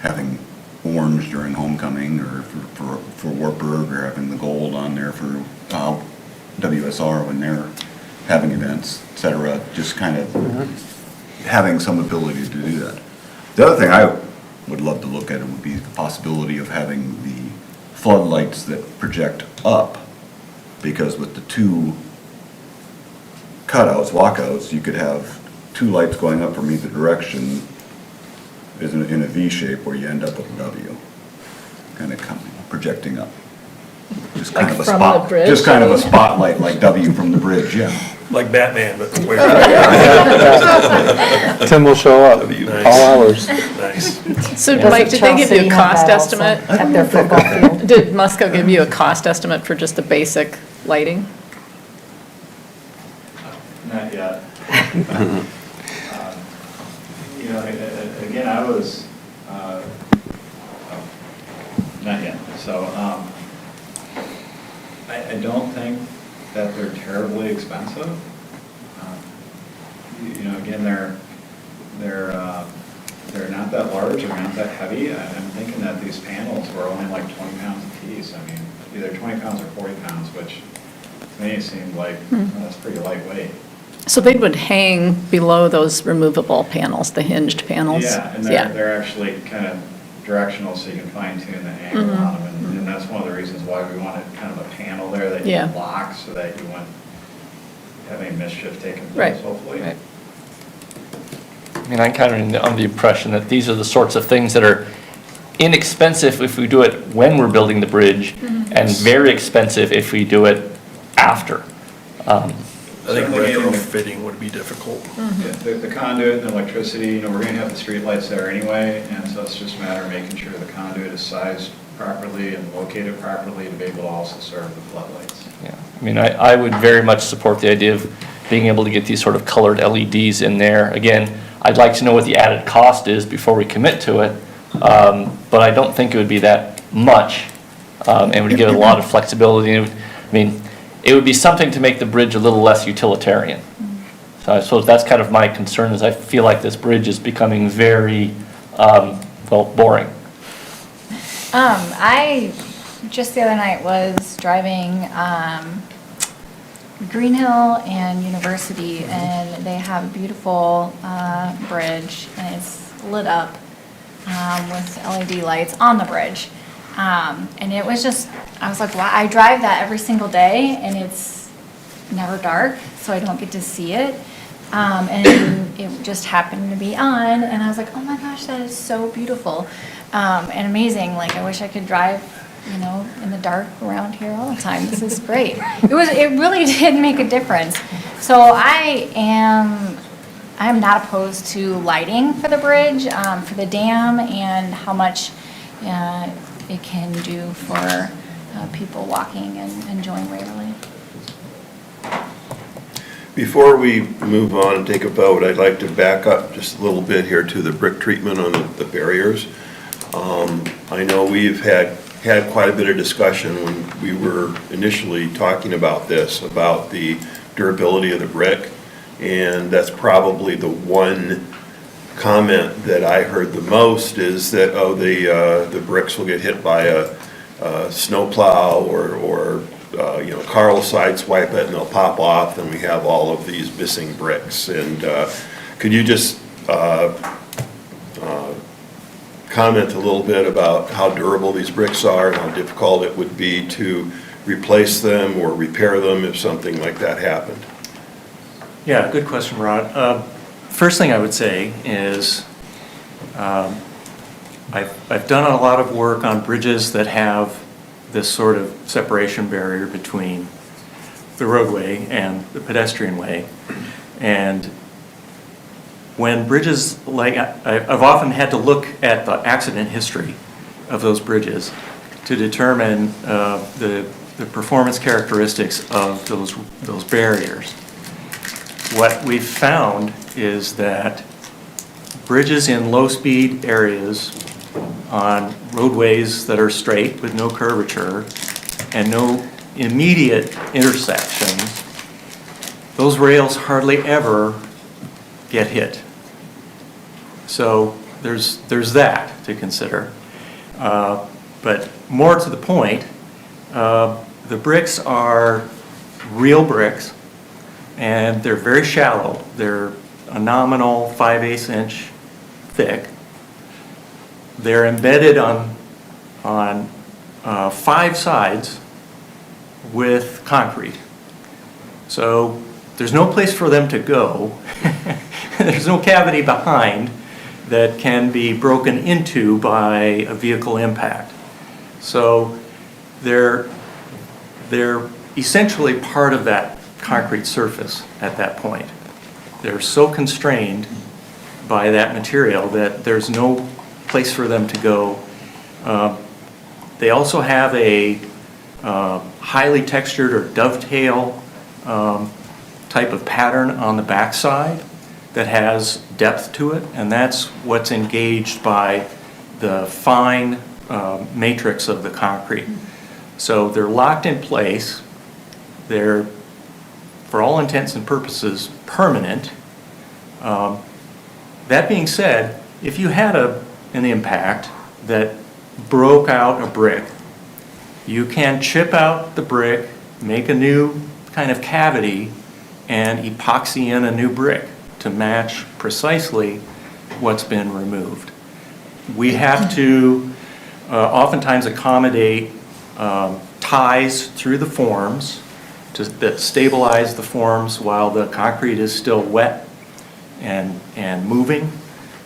having orange during homecoming, or for Wartburg, or having the gold on there for WSR when they're having events, et cetera, just kind of having some ability to do that. The other thing I would love to look at it would be the possibility of having the floodlights that project up, because with the two cutouts, walkouts, you could have two lights going up from either direction in a V shape where you end up with a W, kind of projecting up. Just kind Like of a from spot, the bridge, just kind of you a mean? spotlight like W from the bridge, yeah. Like Batman, but way Tim will show up, all hours. Nice. So Doesn't Mike, did they Charles give you City a have cost that also estimate? at their football field? Did Musco give you a cost estimate for just the basic lighting? Not yet. Again, I was, not yet. So I don't think that they're terribly expensive. Again, they're not that large, they're not that heavy. I'm thinking that these panels were only like 20 pounds a piece. I mean, either 20 pounds or 40 pounds, which to me seemed like that's pretty lightweight. So they would hang below those removable panels, the hinged panels? Yeah, and they're actually kind of directional, so you can fine tune the angle on them. And that's one of the reasons why we wanted kind of a panel there that you can lock, so that you wouldn't have any mischief taking place, hopefully. Right. I mean, I'm kind of under the impression that these are the sorts of things that are inexpensive if we do it when we're building the bridge, and very expensive if we do it after. I think retrofitting would be difficult. Yeah, the conduit and the electricity, we're going to have the street lights there anyway, and so it's just a matter of making sure the conduit is sized properly and located properly to be able to also serve the floodlights. Yeah, I mean, I would very much support the idea of being able to get these sort of colored LEDs in there. Again, I'd like to know what the added cost is before we commit to it, but I don't think it would be that much, and would give it a lot of flexibility. It would be something to make the bridge a little less utilitarian. So I suppose that's kind of my concern, is I feel like this bridge is becoming very, boring. I, just the other night was driving, Green Hill and University, and they have a beautiful, bridge, and it's lit up, with LED lights on the bridge. And it was just, I was like, wow, I drive that every single day, and it's never dark, so I don't get to see it. And it just happened to be on, and I was like, oh my gosh, that is so beautiful, and amazing. Like, I wish I could drive, you know, in the dark around here all the time. This is great. It really did make a difference. So I am not opposed to lighting for the bridge, for the dam, and how much it can do for people walking and enjoying Waverly. Before we move on and take a vote, I'd like to back up just a little bit here to the brick treatment on the barriers. I know we've had quite a bit of discussion when we were initially talking about this, about the durability of the brick, and that's probably the one comment that I heard the most is that, oh, the bricks will get hit by a snowplow or you know, car will sideswipe it and they'll pop off, and we have all of these missing bricks. And could you just comment a little bit about how durable these bricks are and how difficult it would be to replace them or repair them if something like that happened? Yeah, good question, Rod. First thing I would say is I've done a lot of work on bridges that have this sort of separation barrier between the roadway and the pedestrian way. And when bridges, like, I've often had to look at the accident history of those bridges to determine the performance characteristics of those barriers. What we've found is that bridges in low-speed areas on roadways that are straight with no curvature and no immediate intersections, those rails hardly ever get hit. So there's that to consider. But more to the point, the bricks are real bricks, and they're very shallow. They're a nominal 5/8 inch thick. They're embedded on 5 sides with concrete. So there's no place for them to go. There's no cavity behind that can be broken into by a vehicle impact. So they're essentially part of that concrete surface at that point. They're so constrained by that material that there's no place for them to go. They also have a highly textured or dovetail type of pattern on the backside that has depth to it, and that's what's engaged by the fine matrix of the concrete. So they're locked in place. They're, for all intents and purposes, permanent. That being said, if you had an impact that broke out a brick, you can chip out the brick, make a new kind of cavity, and epoxy in a new brick to match precisely what's been removed. We have to oftentimes accommodate ties through the forms that stabilize the forms while the concrete is still wet and moving.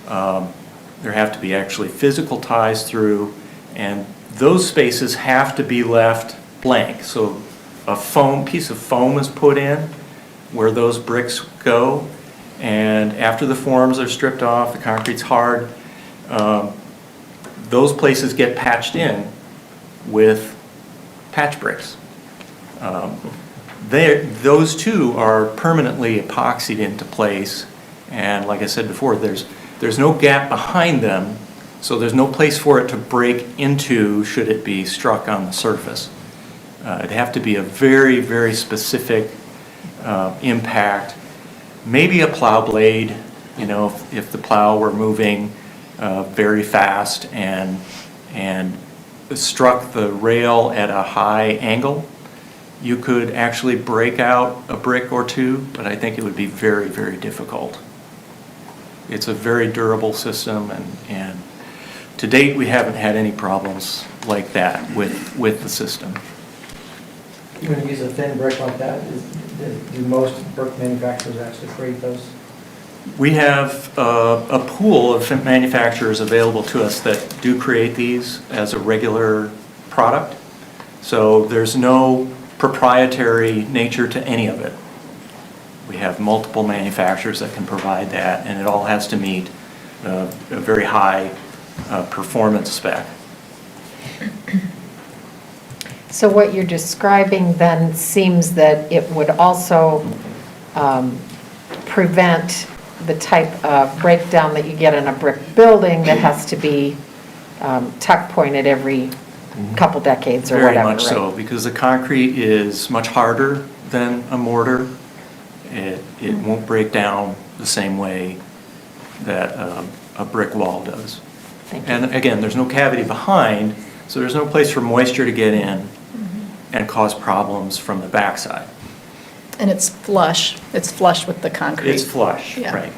There have to be actually physical ties through, and those spaces have to be left blank. So a piece of foam is put in where those bricks go, and after the forms are stripped off, the concrete's hard, those places get patched in with patch bricks. Those two are permanently epoxied into place, and like I said before, there's no gap behind them, so there's no place for it to break into should it be struck on the surface. It'd have to be a very, very specific impact, maybe a plow blade, you know, if the plow were moving very fast and struck the rail at a high angle, you could actually break out a brick or two, but I think it would be very, very difficult. It's a very durable system, and to date, we haven't had any problems like that with the system. You're going to use a thin brick like that? Do most brick manufacturers actually create those? We have a pool of manufacturers available to us that do create these as a regular product. So there's no proprietary nature to any of it. We have multiple manufacturers that can provide that, and it all has to meet a very high performance spec. So what you're describing then seems that it would also prevent the type of breakdown that you get in a brick building that has to be tuck pointed every couple decades or whatever, Very much right? so, because the concrete is much harder than a mortar. It won't break down the same way that a brick wall does. Thank you. And again, there's no cavity behind, so there's no place for moisture to get in and cause problems from the backside. And it's flush with the concrete. It's flush, Yeah. right.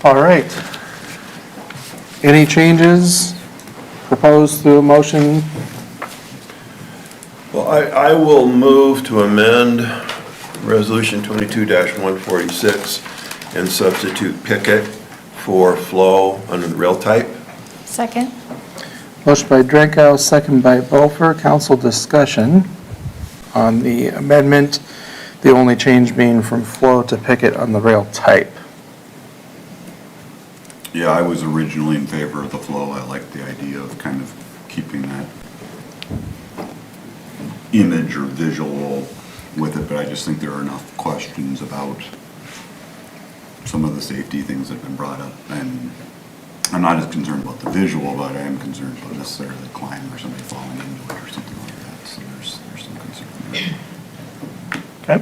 All right. Any changes proposed through a motion? Well, I will move to amend Resolution 22-146 and substitute picket for flow under the rail type. Second? Motion by Drenkow, second by Beaufore. Council discussion on the amendment, the only change being from flow to picket on the rail type. Yeah, I was originally in favor of the flow. I like the idea of kind of keeping that image or visual with it, but I just think there are enough questions about some of the safety things that have been brought up. And I'm not as concerned about the visual, but I am concerned about necessarily the climb or somebody falling into it or something like that. So there's some concern there. Okay.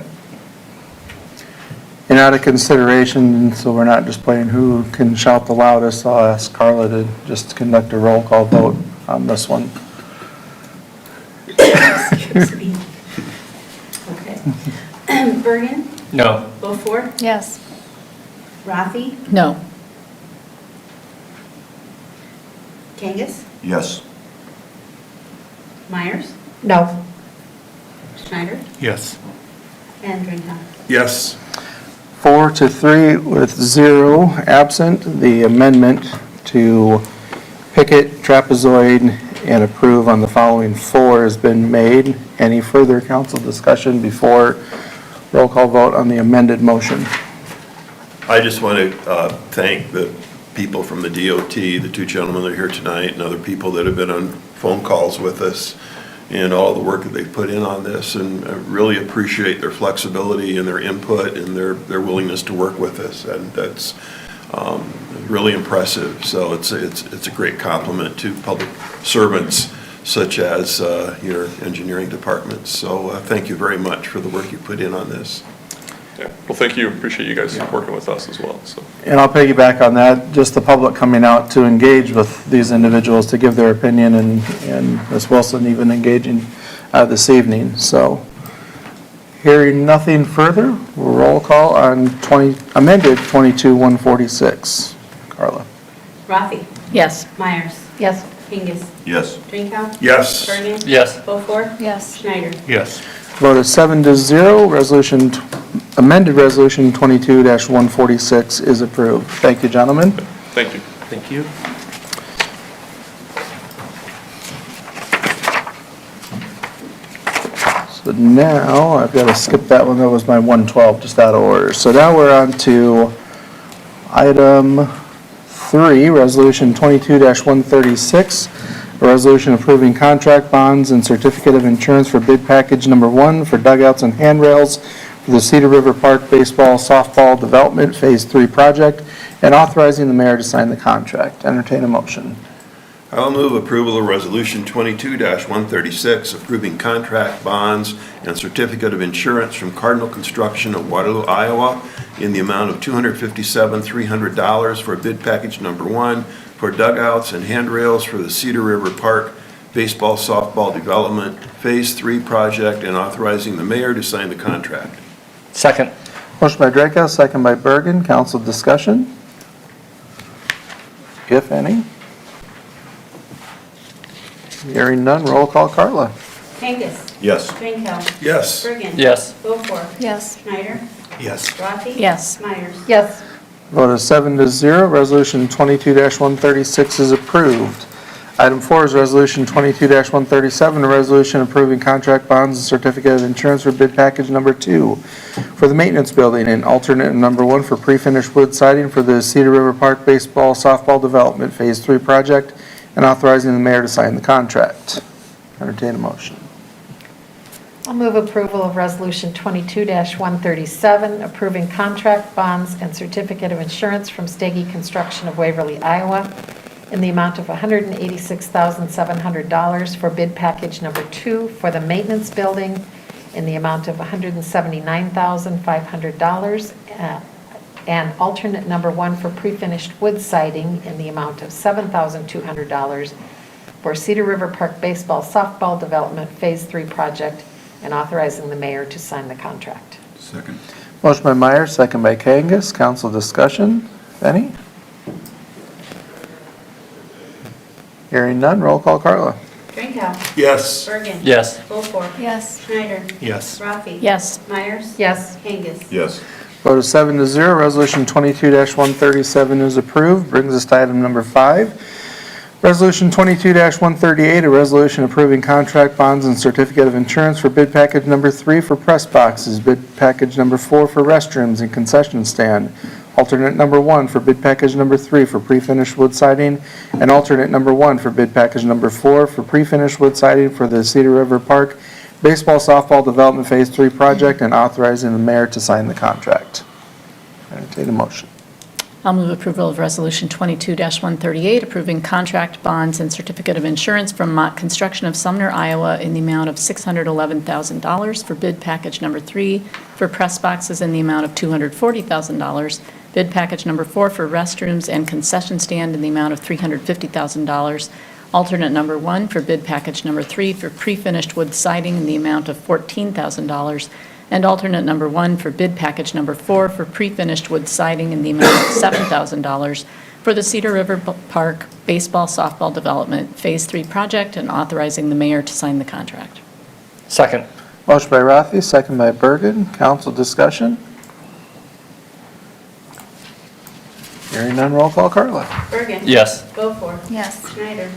And out of consideration, so we're not just playing who can shout the loudest, I'll ask Carla to just conduct a roll call vote on this one. Excuse me. Okay. Birgen? No. Beaufore? Yes. Rathe? No. Kangas? Yes. Meyers? No. Schneider? Yes. And Drenkow? Yes. 4-3 with 0 absent. The amendment to picket, trapezoid, and approve on the following 4 has been made. Any further council discussion before roll call vote on the amended motion? I just want to thank the people from the DOT, the 2 gentlemen that are here tonight, and other people that have been on phone calls with us, and all the work that they've put in on this, and I really appreciate their flexibility and their input and their willingness to work with us, and that's really impressive. So it's a great compliment to public servants such as your engineering departments. So thank you very much for the work you put in on this. Yeah, well, thank you. Appreciate you guys working with us as well, so. And I'll piggyback on that, just the public coming out to engage with these individuals to give their opinion, and Ms. Wilson even engaging this evening. So hearing nothing further, we'll roll call on amended 22-146. Carla? Rathe? Yes. Myers? Yes. Kangas? Yes. Drenkow? Yes. Birgen? Yes. Beaufore? Yes. Schneider? Yes. Vote of 7-0, amended resolution 22-146 is approved. Thank you, gentlemen. Thank you. Thank you. So now, I've got to skip that one, that was my 112, just out of order. So now we're on to item 3, resolution 22-136, a resolution approving contract bonds and certificate of insurance for bid package number 1 for dugouts and handrails for the Cedar River Park Baseball Softball Development Phase 3 project, and authorizing the mayor to sign the contract. Entertain a motion. I will move approval of Resolution 22-136, approving contract bonds and certificate of insurance from Cardinal Construction of Waterloo, Iowa, in the amount of $257,300 for bid package number 1 for dugouts and handrails for the Cedar River Park baseball softball development Phase 3 project, and authorizing the mayor to sign the contract. Second. Motion by Drenkow, second by Birgen. Council discussion? If any? Hearing none, roll call, Carla. Kangas. Yes. Drenkow. Yes. Bergen. Yes. Beaufore. Yes. Schneider. Yes. Rathe. Yes. Meyers. Yes. Vote is 7-0. Resolution 22-136 is approved. Item 4 is Resolution 22-137, a resolution approving contract bonds and certificate of insurance for bid package number 2 for the maintenance building and alternate number 1 for pre-finished wood siding for the Cedar River Park baseball softball development Phase 3 project, and authorizing the mayor to sign the contract. Entertain a motion. I'll move approval of Resolution 22-137, approving contract bonds and certificate of insurance from Stege Construction of Waverly, Iowa, in the amount of $186,700 for bid package number 2 for the maintenance building, in the amount of $179,500, and alternate number 1 for pre-finished wood siding in the amount of $7,200 for Cedar River Park baseball softball development Phase 3 project, and authorizing the mayor to sign the contract. Second. Motion by Meyers, second by Kangas. Council discussion? Any? Hearing none, roll call, Carla. Drenkow. Yes. Bergen. Yes. Beaufore. Yes. Schneider. Yes. Rathe. Yes. Meyers. Yes. Kangas. Yes. Vote is 7-0. Resolution 22-137 is approved. Brings us to item number 5. Resolution 22-138, a resolution approving contract bonds and certificate of insurance for bid package number 3 for press boxes, bid package number 4 for restrooms and concession stand, alternate number 1 for bid package number 3 for pre-finished wood siding, and alternate number 1 for bid package number 4 for pre-finished wood siding for the Cedar River Park baseball softball development Phase 3 project, and authorizing the mayor to sign the contract. Entertain a motion. I'll move approval of Resolution 22-138, approving contract bonds and certificate of insurance from Mott Construction of Sumner, Iowa, in the amount of $611,000 for bid package number 3 for press boxes in the amount of $240,000, bid package number 4 for restrooms and concession stand in the amount of $350,000, alternate number 1 for bid package number 3 for pre-finished wood siding in the amount of $14,000, and alternate number 1 for bid package number 4 for pre-finished wood siding in the amount of $7,000 for the Cedar River Park baseball softball development Phase 3 project, and authorizing the mayor to sign the contract. Second. Motion by Rathe, second by Birgen. Council discussion? Hearing none, roll call, Carla. Bergen. Yes. Beaufore. Yes. Schneider.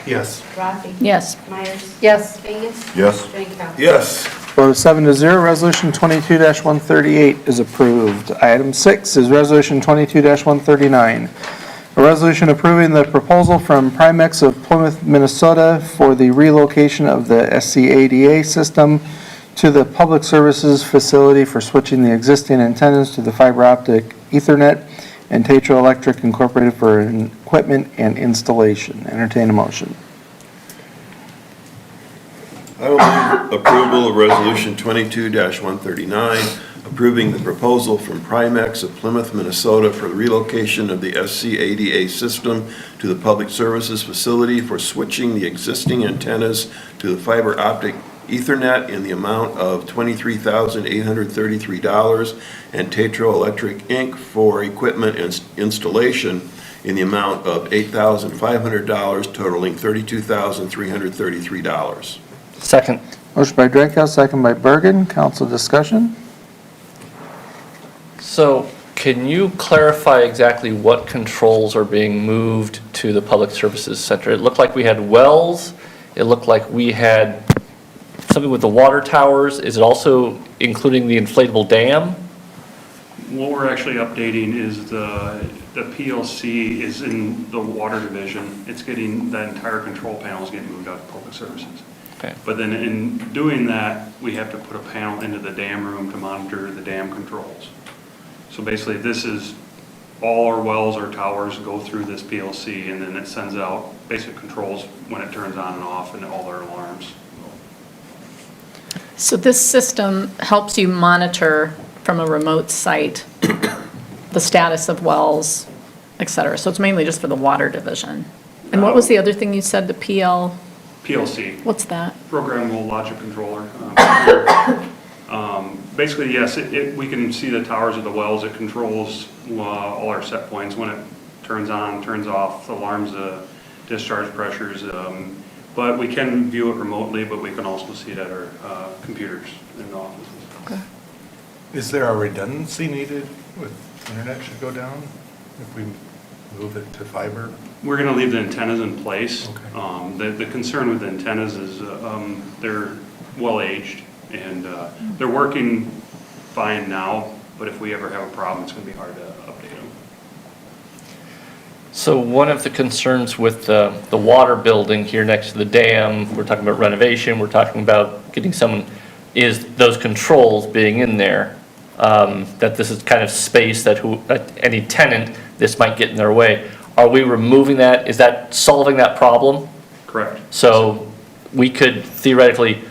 Yes. Rathe. Yes. Meyers. Yes. Kangas. Yes. Drenkow. Yes. Vote is 7-0. Resolution 22-138 is approved. Item 6 is Resolution 22-139. A resolution approving the proposal from Primex of Plymouth, Minnesota for the relocation of the SCADA system to the Public Services Facility for switching the existing antennas to the fiber optic Ethernet, and Tetro Electric Incorporated for equipment and installation. Entertain a motion. I will move approval of Resolution 22-139, approving the proposal from Primex of Plymouth, Minnesota for the relocation of the SCADA system to the Public Services Facility for switching the existing antennas to the fiber optic Ethernet in the amount of $23,833, and Tetro Electric, Inc. for equipment and installation in the amount of $8,500, totaling $32,333. Second. Motion by Drenkow, second by Birgen. Council discussion? So can you clarify exactly what controls are being moved to the Public Services Center? It looked like we had wells. It looked like we had something with the water towers. Is it also including the inflatable dam? What we're actually updating is the PLC is in the water division. It's getting, that entire control panel is getting moved out to Public Services. Okay. But then in doing that, we have to put a panel into the dam room to monitor the dam controls. So basically, this is, all our wells or towers go through this PLC, and then it sends out basic controls when it turns on and off and all their alarms. So this system helps you monitor from a remote site the status of wells, et cetera. So it's mainly just for the water division. And what was the other thing you said, the PL? PLC. What's that? Programmable Logic Controller. Basically, yes, we can see the towers of the wells. It controls all our set points when it turns on, turns off, alarms, discharge pressures. But we can view it remotely, but we can also see it at our computers in the offices. Okay. Is there a redundancy needed with internet should go down if we move it to fiber? We're going to leave the antennas in place. Okay. The concern with the antennas is they're well-aged and they're working fine now, but if we ever have a problem, it's going to be hard to update them. So one of the concerns with the water building here next to the dam, we're talking about renovation, we're talking about getting someone, is those controls being in there. That this is kind of space that any tenant, this might get in their way. Are we removing that? Is that solving that problem? Correct. So we could theoretically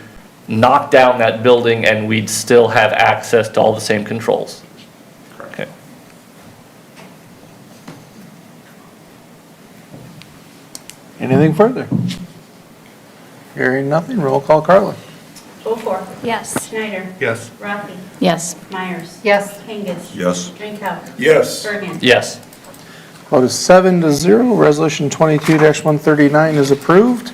knock down that building and we'd still have access to all the same controls? Correct. Okay. Anything further? Hearing nothing, roll call Carla. Beaufore. Yes. Schneider. Yes. Rathe. Yes. Myers. Yes. Kangas. Yes. Drenkow. Yes. Birgen. Yes. Vote is 7-0, resolution 22-139 is approved.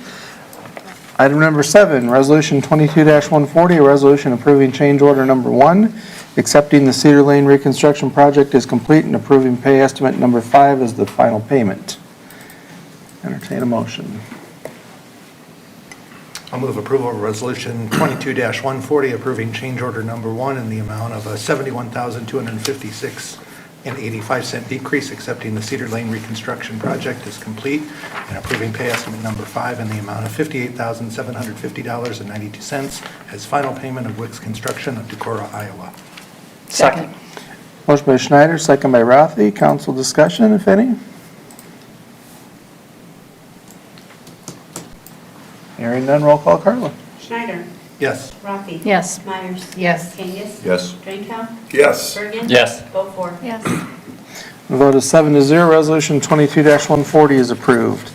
Item number 7, resolution 22-140, a resolution approving change order number 1, accepting the Cedar Lane reconstruction project is complete and approving pay estimate number 5 as the final payment. Entertain a motion. I'll move approval of resolution 22-140 approving change order number 1 in the amount of $71,256.85 decrease, accepting the Cedar Lane reconstruction project is complete and approving pay estimate number 5 in the amount of $58,750.92 as final payment of Wicks Construction of Decorah, Iowa. Second. Motion by Schneider, second by Rathe. Council discussion, if any? Hearing none, roll call Carla. Schneider. Yes. Rathe. Yes. Myers. Yes. Kangas. Yes. Drenkow. Yes. Birgen. Yes. Beaufore. Yes. The vote is 7-0, resolution 22-140 is approved.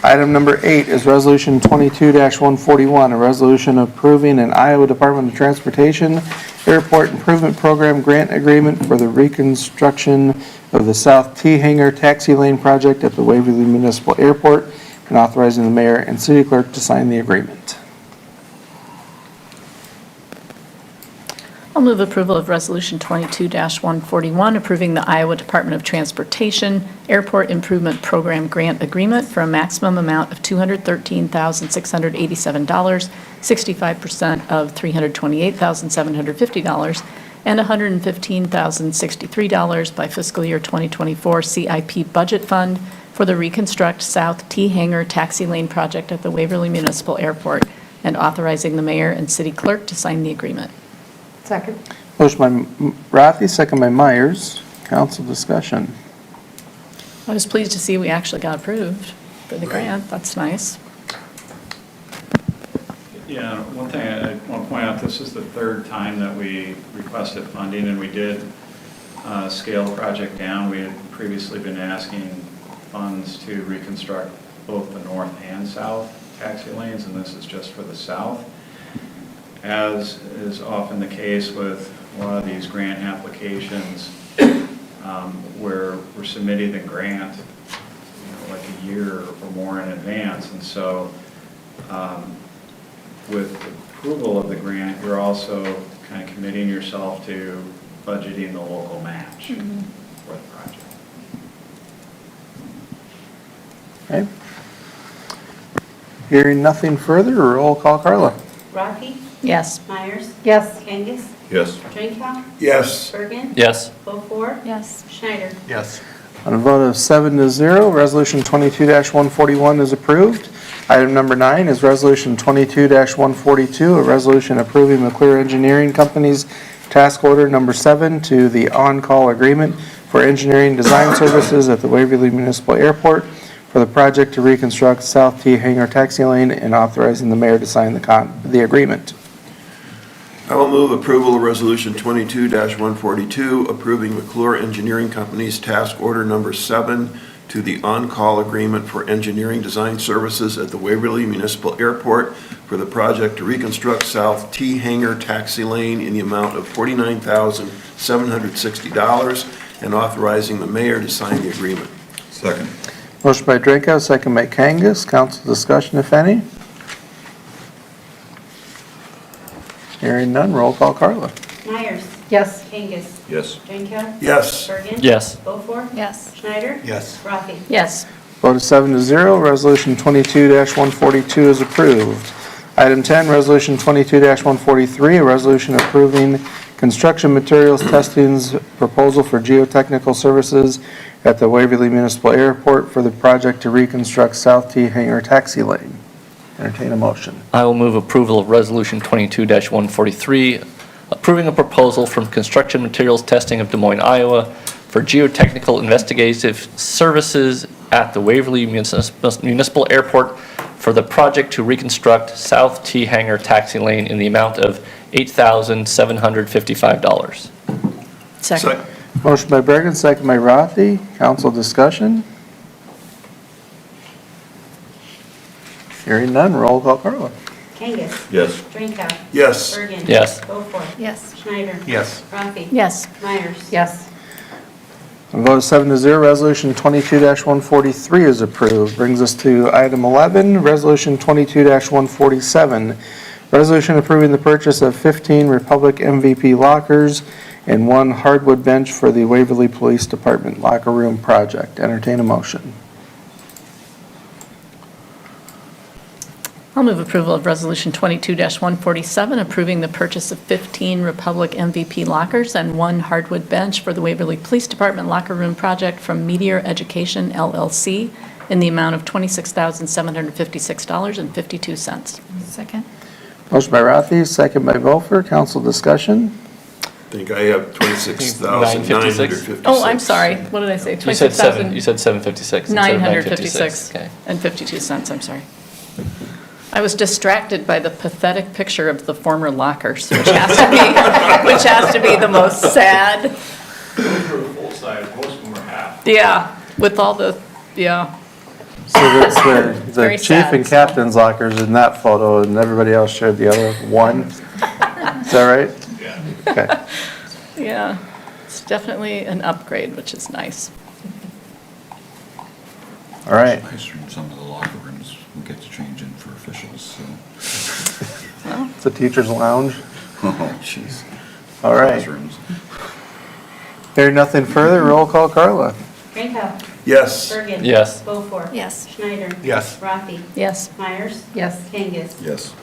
Item number 8 is resolution 22-141, a resolution approving an Iowa Department of Transportation Airport Improvement Program grant agreement for the reconstruction of the South T Hangar Taxi Lane project at the Waverly Municipal Airport and authorizing the mayor and city clerk to sign the agreement. I'll move approval of Resolution 22-141, approving the Iowa Department of Transportation Airport Improvement Program Grant Agreement for a maximum amount of $213,687, 65% of $328,750, and $115,063 by fiscal year 2024 CIP budget fund for the Reconstruct South T Hangar Taxi Lane project at the Waverly Municipal Airport, and authorizing the mayor and city clerk to sign the agreement. Second. Motion by Rathe, second by Meyers. Council discussion. I was pleased to see we actually got approved for the grant. That's nice. Yeah, one thing I want to point out, this is the third time that we requested funding, and we did scale the project down. We had previously been asking funds to reconstruct both the north and south taxi lanes, and this is just for the south. As is often the case with a lot of these grant applications, where we're submitting the grant, like a year or more in advance, and so with approval of the grant, you're also kind of committing yourself to budgeting the local match for the project. Okay. Hearing nothing further, roll call Carla. Rathe. Yes. Myers. Yes. Kangas. Yes. Drenkow. Yes. Bergen. Yes. Beaufore. Yes. Schneider. Yes. On a vote of 7-0, resolution 22-141 is approved. Item number 9 is resolution 22-142, a resolution approving McClure Engineering Company's task order number 7 to the on-call agreement for engineering design services at the Waverly Municipal Airport for the project to reconstruct South T Hangar Taxi Lane and authorizing the mayor to sign the agreement. I will move approval of Resolution 22-142, approving McClure Engineering Company's task order number 7 to the on-call agreement for engineering design services at the Waverly Municipal Airport for the project to reconstruct South T Hangar Taxi Lane in the amount of $49,760 and authorizing the mayor to sign the agreement. Second. Motion by Drenkow, second by Kangas. Council discussion, if any? Hearing none, roll call, Carla. Myers. Yes. Kangas. Yes. Drenkow. Yes. Bergen. Yes. Beaufore. Yes. Schneider. Yes. Rathe. Yes. Vote is 7-0, Resolution 22-142 is approved. Item 10, Resolution 22-143, a resolution approving construction materials testing's proposal for geotechnical services at the Waverly Municipal Airport for the project to reconstruct South T Hangar Taxi Lane. Entertain a motion. I will move approval of Resolution 22-143, approving a proposal from Construction Materials Testing of Des Moines, Iowa for geotechnical investigative services at the Waverly Municipal Airport for the project to reconstruct South T Hangar Taxi Lane in the amount of $8,755. Second. Motion by Birgen, second by Rathe. Council discussion. Hearing none, roll call, Carla. Kangas. Yes. Drenkow. Yes. Bergen. Yes. Beaufort. Yes. Schneider. Yes. Rathe. Yes. Myers. Yes. A vote of 7-0, Resolution 22-143 is approved. Brings us to item 11, Resolution 22-147. Resolution approving the purchase of 15 Republic MVP lockers and 1 hardwood bench for the Waverly Police Department locker room project. Entertain a motion. I'll move approval of Resolution 22-147, approving the purchase of 15 Republic MVP lockers and 1 hardwood bench for the Waverly Police Department locker room project from Meteor Education LLC in the amount of $26,756.52. Second. Motion by Rathe, second by Beaufort. Council discussion. I think I have 26,956. Oh, I'm sorry. What did I say? You said 756. instead of 956 Okay. and 52 cents, I'm sorry. I was distracted by the pathetic picture of the former lockers, which has to be the most sad. Those were full size, most of them were half. Yeah, with all the, yeah. So that's the Very chief sad, and so. captain's lockers in that photo, and everybody else shared the other one. Is that right? Yeah. Okay. Yeah, it's definitely an upgrade, which is nice. All right. Nicer in some of the locker rooms we get to change in for officials, so. It's a teacher's lounge. Oh, jeez. All right. Classrooms. Hearing nothing further, roll call, Carla. Drenkow. Yes. Bergen. Yes. Beaufort. Yes. Schneider. Yes. Rathe. Yes. Myers. Yes. Kangas. Yes.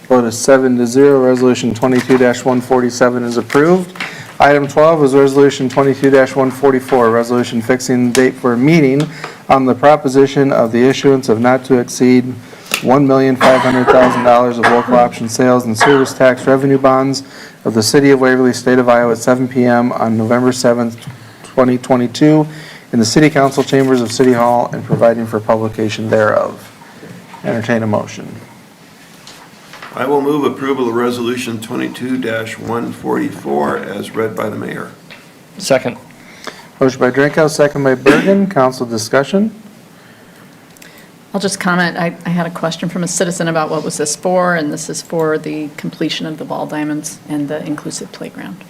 Vote is 7-0, Resolution 22-147 is approved. Item 12 is Resolution 22-144, resolution fixing the date for a meeting on the proposition of the issuance of not to exceed $1,500,000 of local option sales and service tax revenue bonds of the City of Waverly, State of Iowa at 7 p.m. on November 7th, 2022 in the City Council chambers of City Hall and providing for publication thereof. Entertain a motion. I will move approval of Resolution 22-144 as read by the mayor. Second. Motion by Drenkow, second by Birgen. Council discussion. I'll just comment, I had a question from a citizen about what was this for, and this is for the completion of the ball diamonds and the inclusive playground.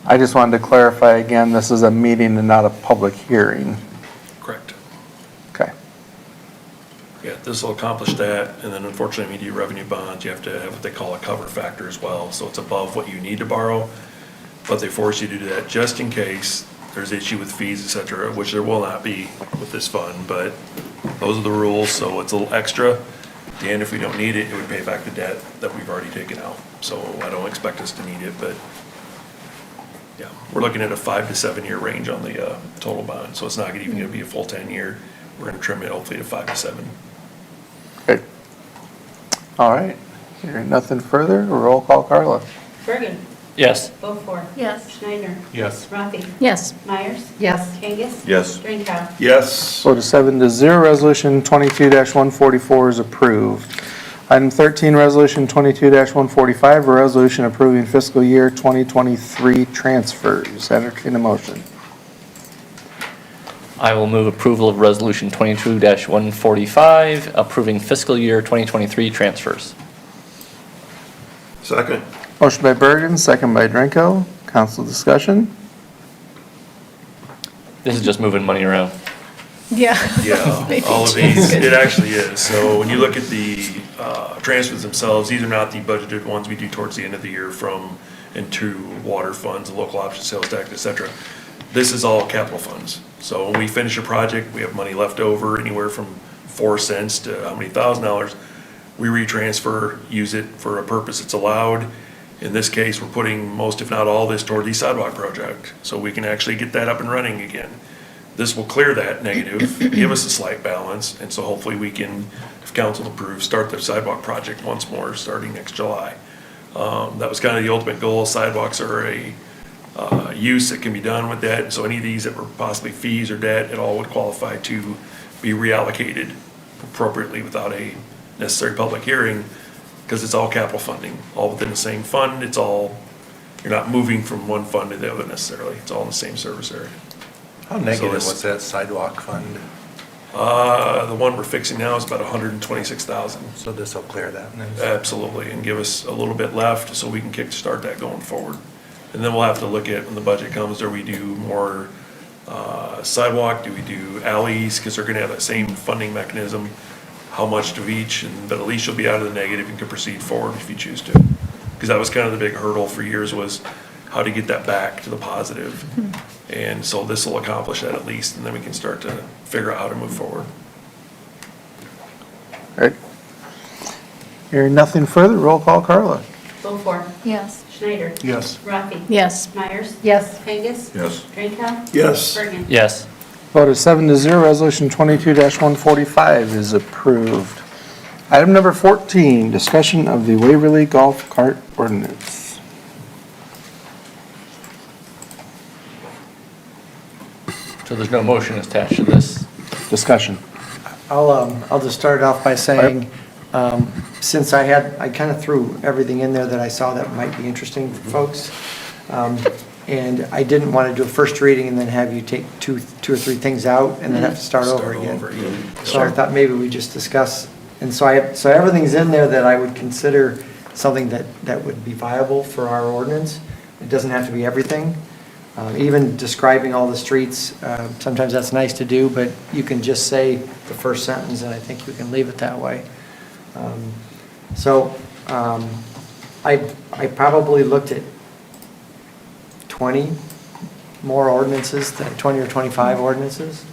I just wanted to clarify again, this is a meeting and not a public hearing. Correct. Okay. Yeah, this will accomplish that, and then unfortunately, media revenue bonds, you have to have what they call a cover factor as well, so it's above what you need to borrow, but they force you to do that just in case there's issue with fees, et cetera, which there will not be with this fund, but those are the rules, so it's a little extra. At the end, if we don't need it, it would pay back the debt that we've already taken out, so I don't expect us to need it, but yeah, we're looking at a 5 to 7 year range on the total bond, so it's not even gonna be a full 10-year. We're gonna trim it hopefully to 5 to 7. Good. All right. Hearing nothing further, roll call, Carla. Bergen. Yes. Beaufore. Yes. Schneider. Yes. Rathe. Yes. Meyers. Yes. Kangas. Yes. Drenkow. Yes. Vote is 7-0, Resolution 22-144 is approved. Item 13, Resolution 22-145, a resolution approving fiscal year 2023 transfers. Entertain a motion. I will move approval of Resolution 22-145, approving fiscal year 2023 transfers. Second. Motion by Birgen, second by Drenkow. Council discussion? This is just moving money around. Yeah. Yeah, Maybe all of James these, could- it actually is. So when you look at the transfers themselves, these are not the budgeted ones we do towards the end of the year from and to water funds, local option sales tax, et cetera. This is all capital funds. So when we finish a project, we have money left over, anywhere from 4 cents to how many $1,000. We retransfer, use it for a purpose it's allowed. In this case, we're putting most, if not all, this toward the sidewalk project, so we can actually get that up and running again. This will clear that negative, give us a slight balance, and so hopefully we can, if council approves, start the sidewalk project once more, starting next July. That was kind of the ultimate goal. Sidewalks are a use that can be done with debt, so any of these that were possibly fees or debt, it all would qualify to be reallocated appropriately without a necessary public hearing, because it's all capital funding, all within the same fund. It's all, you're not moving from one fund to the other necessarily. It's all in the same service area. How So negative this- was that sidewalk fund? The one we're fixing now is about 126,000. So this will clear that. and then- Absolutely, and give us a little bit left so we can kickstart that going forward. And then we'll have to look at, when the budget comes, do we do more sidewalk, do we do alleys, because they're gonna have that same funding mechanism, how much to each, but at least you'll be out of the negative and can proceed forward if you choose to. Because that was kind of the big hurdle for years, was how to get that back to the positive. And so this will accomplish that at least, and then we can start to figure out how to move forward. Right. Hearing nothing further, roll call, Carla. Beaufore. Yes. Schneider. Yes. Rathe. Yes. Meyers. Yes. Kangas. Yes. Drenkow. Yes. Birgen. Yes. Vote is 7-0, Resolution 22-145 is approved. Item number 14, discussion of the Waverly Golf Cart Ordinance. So there's no motion attached to this. Discussion. I'll just start off by saying, since I kind of threw everything in there that I saw that might be interesting for folks. And I didn't want to do a first reading and then have you take two or three things out and then have to start over again. So I thought maybe we just discuss, and so everything's in there that I would consider something that would be viable for our ordinance. It doesn't have to be everything. Even describing all the streets, sometimes that's nice to do, but you can just say the first sentence, and I think you can leave it that way. I probably looked at 20 more ordinances, 20 or 25 ordinances.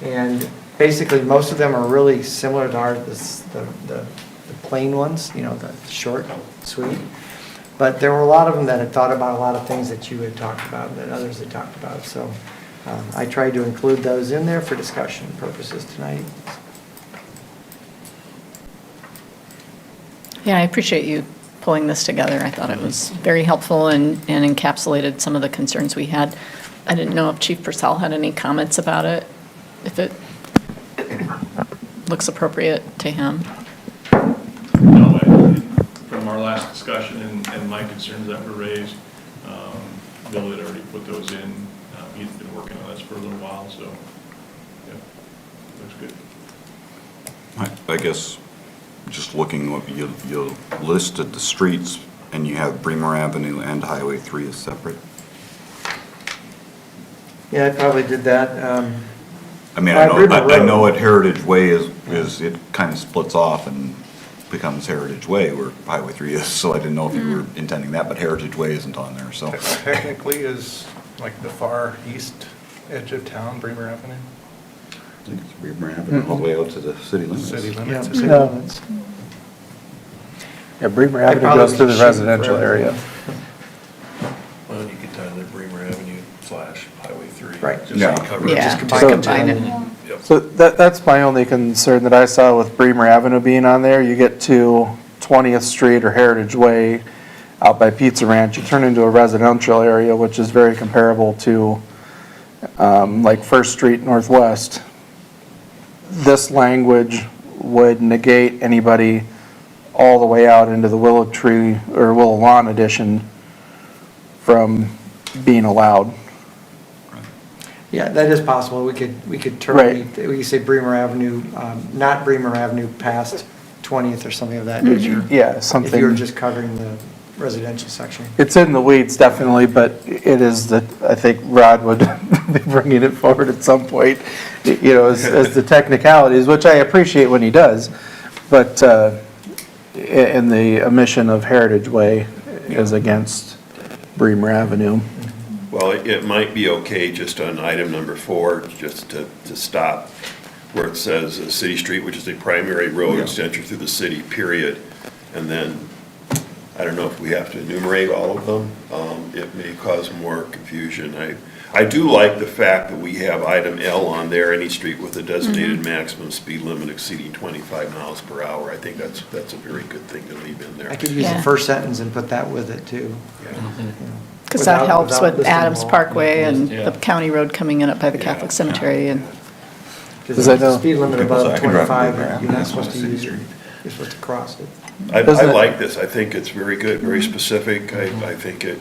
And basically, most of them are really similar to ours, the plain ones, the short, sweet. But there were a lot of them that had thought about a lot of things that you had talked about, that others had talked about. So I tried to include those in there for discussion purposes tonight. Yeah, I appreciate you pulling this together. I thought it was very helpful and encapsulated some of the concerns we had. I didn't know if Chief Purcell had any comments about it, if it looks appropriate to him. No, from our last discussion and my concerns that were raised, Bill had already put those in. He's been working on this for a little while, so, yeah, looks good. I guess, just looking, you listed the streets, and you have Bremer Avenue and Highway 3 as separate. Yeah, I probably did that. I mean, Bremer I know Road. what Heritage Way is it kind of splits off and becomes Heritage Way, where Highway 3 is, so I didn't know if you were intending that, but Heritage Way isn't on there, so. Technically is like the far east edge of town, Bremer Avenue. I think it's Bremer Avenue all the way out to the city limits. City Yeah, limits. city No. limits. Yeah, Bremer I Avenue probably goes through the should shoot residential for area. Well, you get down to Bremer Avenue / Highway 3. Right. Just so Yeah. you cover it. Yeah, Just just combine combine it. it. Yep. So that's my only concern that I saw with Bremer Avenue being on there. You get to 20th Street or Heritage Way, out by Pizza Ranch, you turn into a residential area, which is very comparable to like First Street Northwest. This language would negate anybody all the way out into the Willow Tree or Willow Lawn addition from being allowed. Yeah, that is possible. We could terminate, we could say Bremer Avenue, not Bremer Avenue past 20th or something of that nature. Yeah, If something. you were just covering the residential section. It's in the weeds, definitely, but it is the, I think Rod would be bringing it forward at some point, you know, as the technicalities, which I appreciate when he does, but in the omission of Heritage Way is against Bremer Avenue. Well, it might be okay just on item number 4, just to stop where it says City Street, which is a primary road extension through the city, period. And then, I don't know if we have to enumerate all of them. It may cause more confusion. I do like the fact that we have item L on there, any street with a designated maximum speed limit exceeding 25 miles per hour. I think that's a very good thing to leave in there. I could use the Yeah. first sentence and put that with it too. Because that Without- helps without with listing Adams them all. Parkway and Yeah. the county road coming in up by the Yeah. Catholic Cemetery and. Because I if the know speed limit people say, above I can drive 25, Bremer you're not Avenue, supposed to City use it. Street. You're supposed to cross it. I Doesn't it- like this. I think it's very good, very specific. I think it,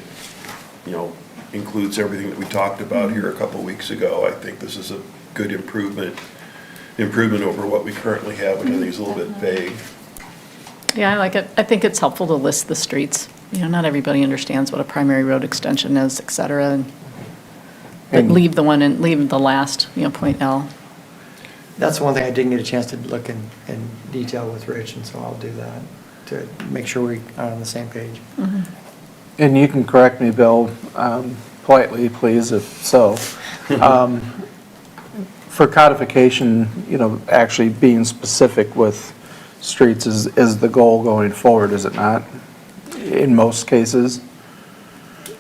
you know, includes everything that we talked about here a couple weeks ago. I think this is a good improvement over what we currently have, which I think is a little bit vague. Yeah, I like it. I think it's helpful to list the streets. You know, not everybody understands what a primary road extension is, et cetera, but And- leave the last, you know, point L. That's the one thing I didn't get a chance to look in detail with Rich, and so I'll do that to make sure we are on the same page. And you can correct me, Bill, politely, please, if so. For codification, you know, actually being specific with streets is the goal going forward, is it not? In most cases?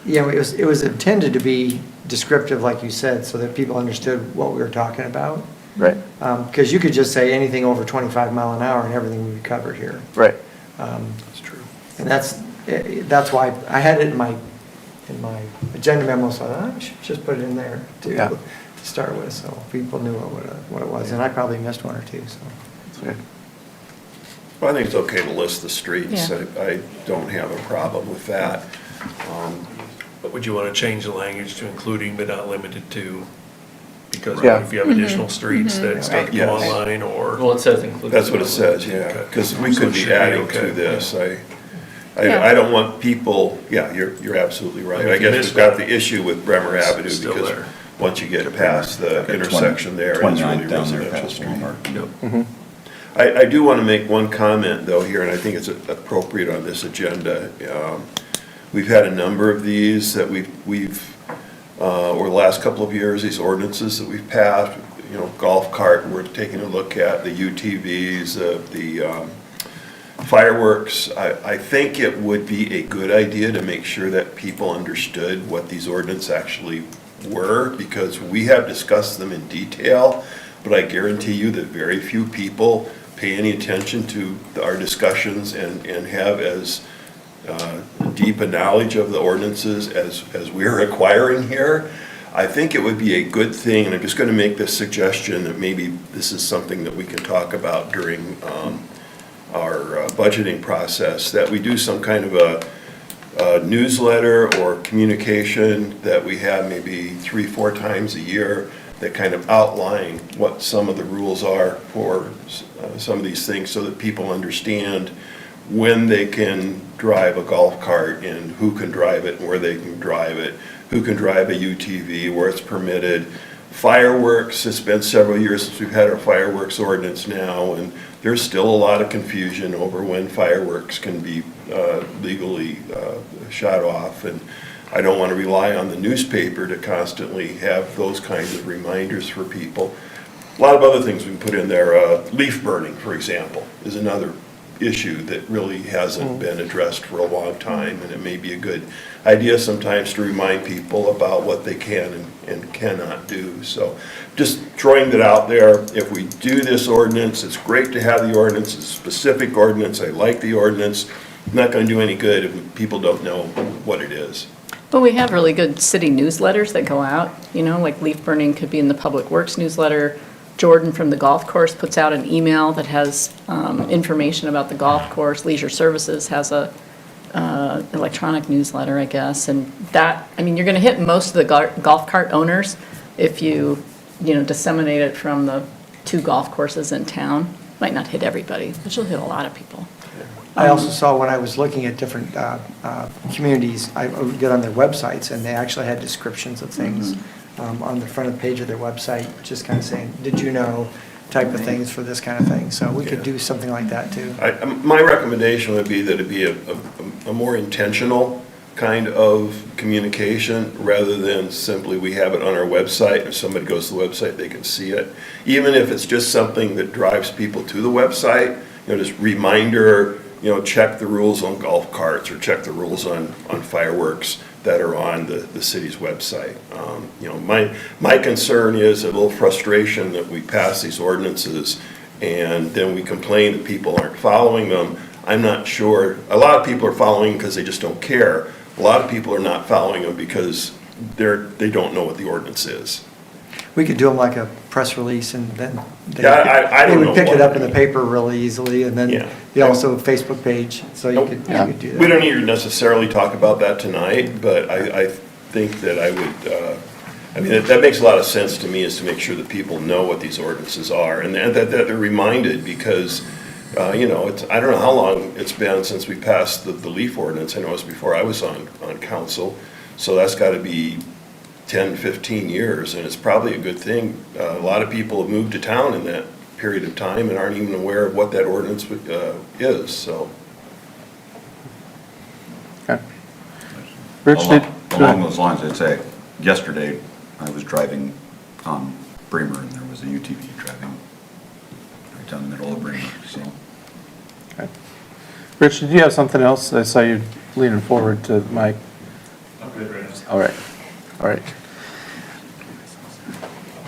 Yeah, it was intended to be descriptive, like you said, so that people understood what we were talking about. Right, Because you could just say anything over 25 mile an hour and everything would be covered here. right. That's true. And that's why I had it in my agenda memo, so I thought, I should just put it in there Yeah. to start with, so people knew what it was. And I probably missed one or two, so. That's good. Well, I think it's okay to list the streets. Yeah. I don't have a problem with that. But would you want to change the language to including but not limited to? Because Yeah. if you have additional streets that start to Yes. come online or. Well, it says include. That's what it says, yeah, because we So could it be should be adding okay. to this. Yeah. I don't want people, yeah, you're absolutely right. And I if you guess miss we've got that, the issue with Bremer it's Avenue still because there. once you get past the Got intersection there, it's really 29th down there residential past street. Walmart. I do want to make one comment though here, and I think it's appropriate on this agenda. We've had a number of these that we've over the last couple of years, these ordinances that we've passed, you know, golf cart, we're taking a look at the UTVs, the fireworks. I think it would be a good idea to make sure that people understood what these ordinances actually were, because we have discussed them in detail, but I guarantee you that very few people pay any attention to our discussions and have as deep a knowledge of the ordinances as we're acquiring here. I think it would be a good thing, and I'm just going to make this suggestion that maybe this is something that we can talk about during our budgeting process, that we do some kind of a newsletter or communication that we have maybe 3-4 times a year that kind of outline what some of the rules are for some of these things, so that people understand when they can drive a golf cart and who can drive it and where they can drive it, who can drive a UTV, where it's permitted. Fireworks, it's been several years since we've had our fireworks ordinance now, and there's still a lot of confusion over when fireworks can be legally shot off, and I don't want to rely on the newspaper to constantly have those kinds of reminders for people. A lot of other things we can put in there. Leaf burning, for example, is another issue that really hasn't been addressed for a long time, and it may be a good idea sometimes to remind people about what they can and cannot do. So just throwing that out there. If we do this ordinance, it's great to have the ordinance. It's a specific ordinance. I like the ordinance. not going to do any good if people don't know what it is. But we have really good city newsletters that go out, like leaf burning could be in the Public Works newsletter. Jordan from the golf course puts out an email that has information about the golf course. Leisure Services has a electronic newsletter, I guess. And that, you're going to hit most of the golf cart owners if you disseminate it from the 2 golf courses in town. Might not hit everybody, but you'll hit a lot of people. I also saw when I was looking at different communities, I would get on their websites, and they actually had descriptions of things on the front of the page of their website, just kind of saying, did you know, type of things for this kind of thing. So we could do something like that, too. My recommendation would be that it be a more intentional kind of communication rather than simply we have it on our website. If somebody goes to the website, they can see it. Even if it's just something that drives people to the website, just reminder, check the rules on golf carts or check the rules on fireworks that are on the city's website. My concern is a little frustration that we pass these ordinances and then we complain that people aren't following them. I'm not sure. A lot of people are following because they just don't care. A lot of people are not following them because they don't know what the ordinance is. We could do them like a press release, and then they I don't know would pick it what- up in the paper really easily, and then Yeah. they also have a Facebook page, so you could do that. We don't need to necessarily talk about that tonight, but I think that I would, that makes a lot of sense to me, is to make sure that people know what these ordinances are and that they're reminded because, it's, I don't know how long it's been since we passed the leaf ordinance. I know it was before I was on council, so that's got to be 10, 15 years, and it's probably a good thing. A lot of people have moved to town in that period of time and aren't even aware of what that ordinance is, so. Okay. Rich, Along those lines, I'd say, yesterday, I was driving on Bremer, and there was a UTV driving right down the middle of Bremer, so. Okay. Rich, did you have something else? I saw you leaning forward to the mic. I'm good right now. All right. All right.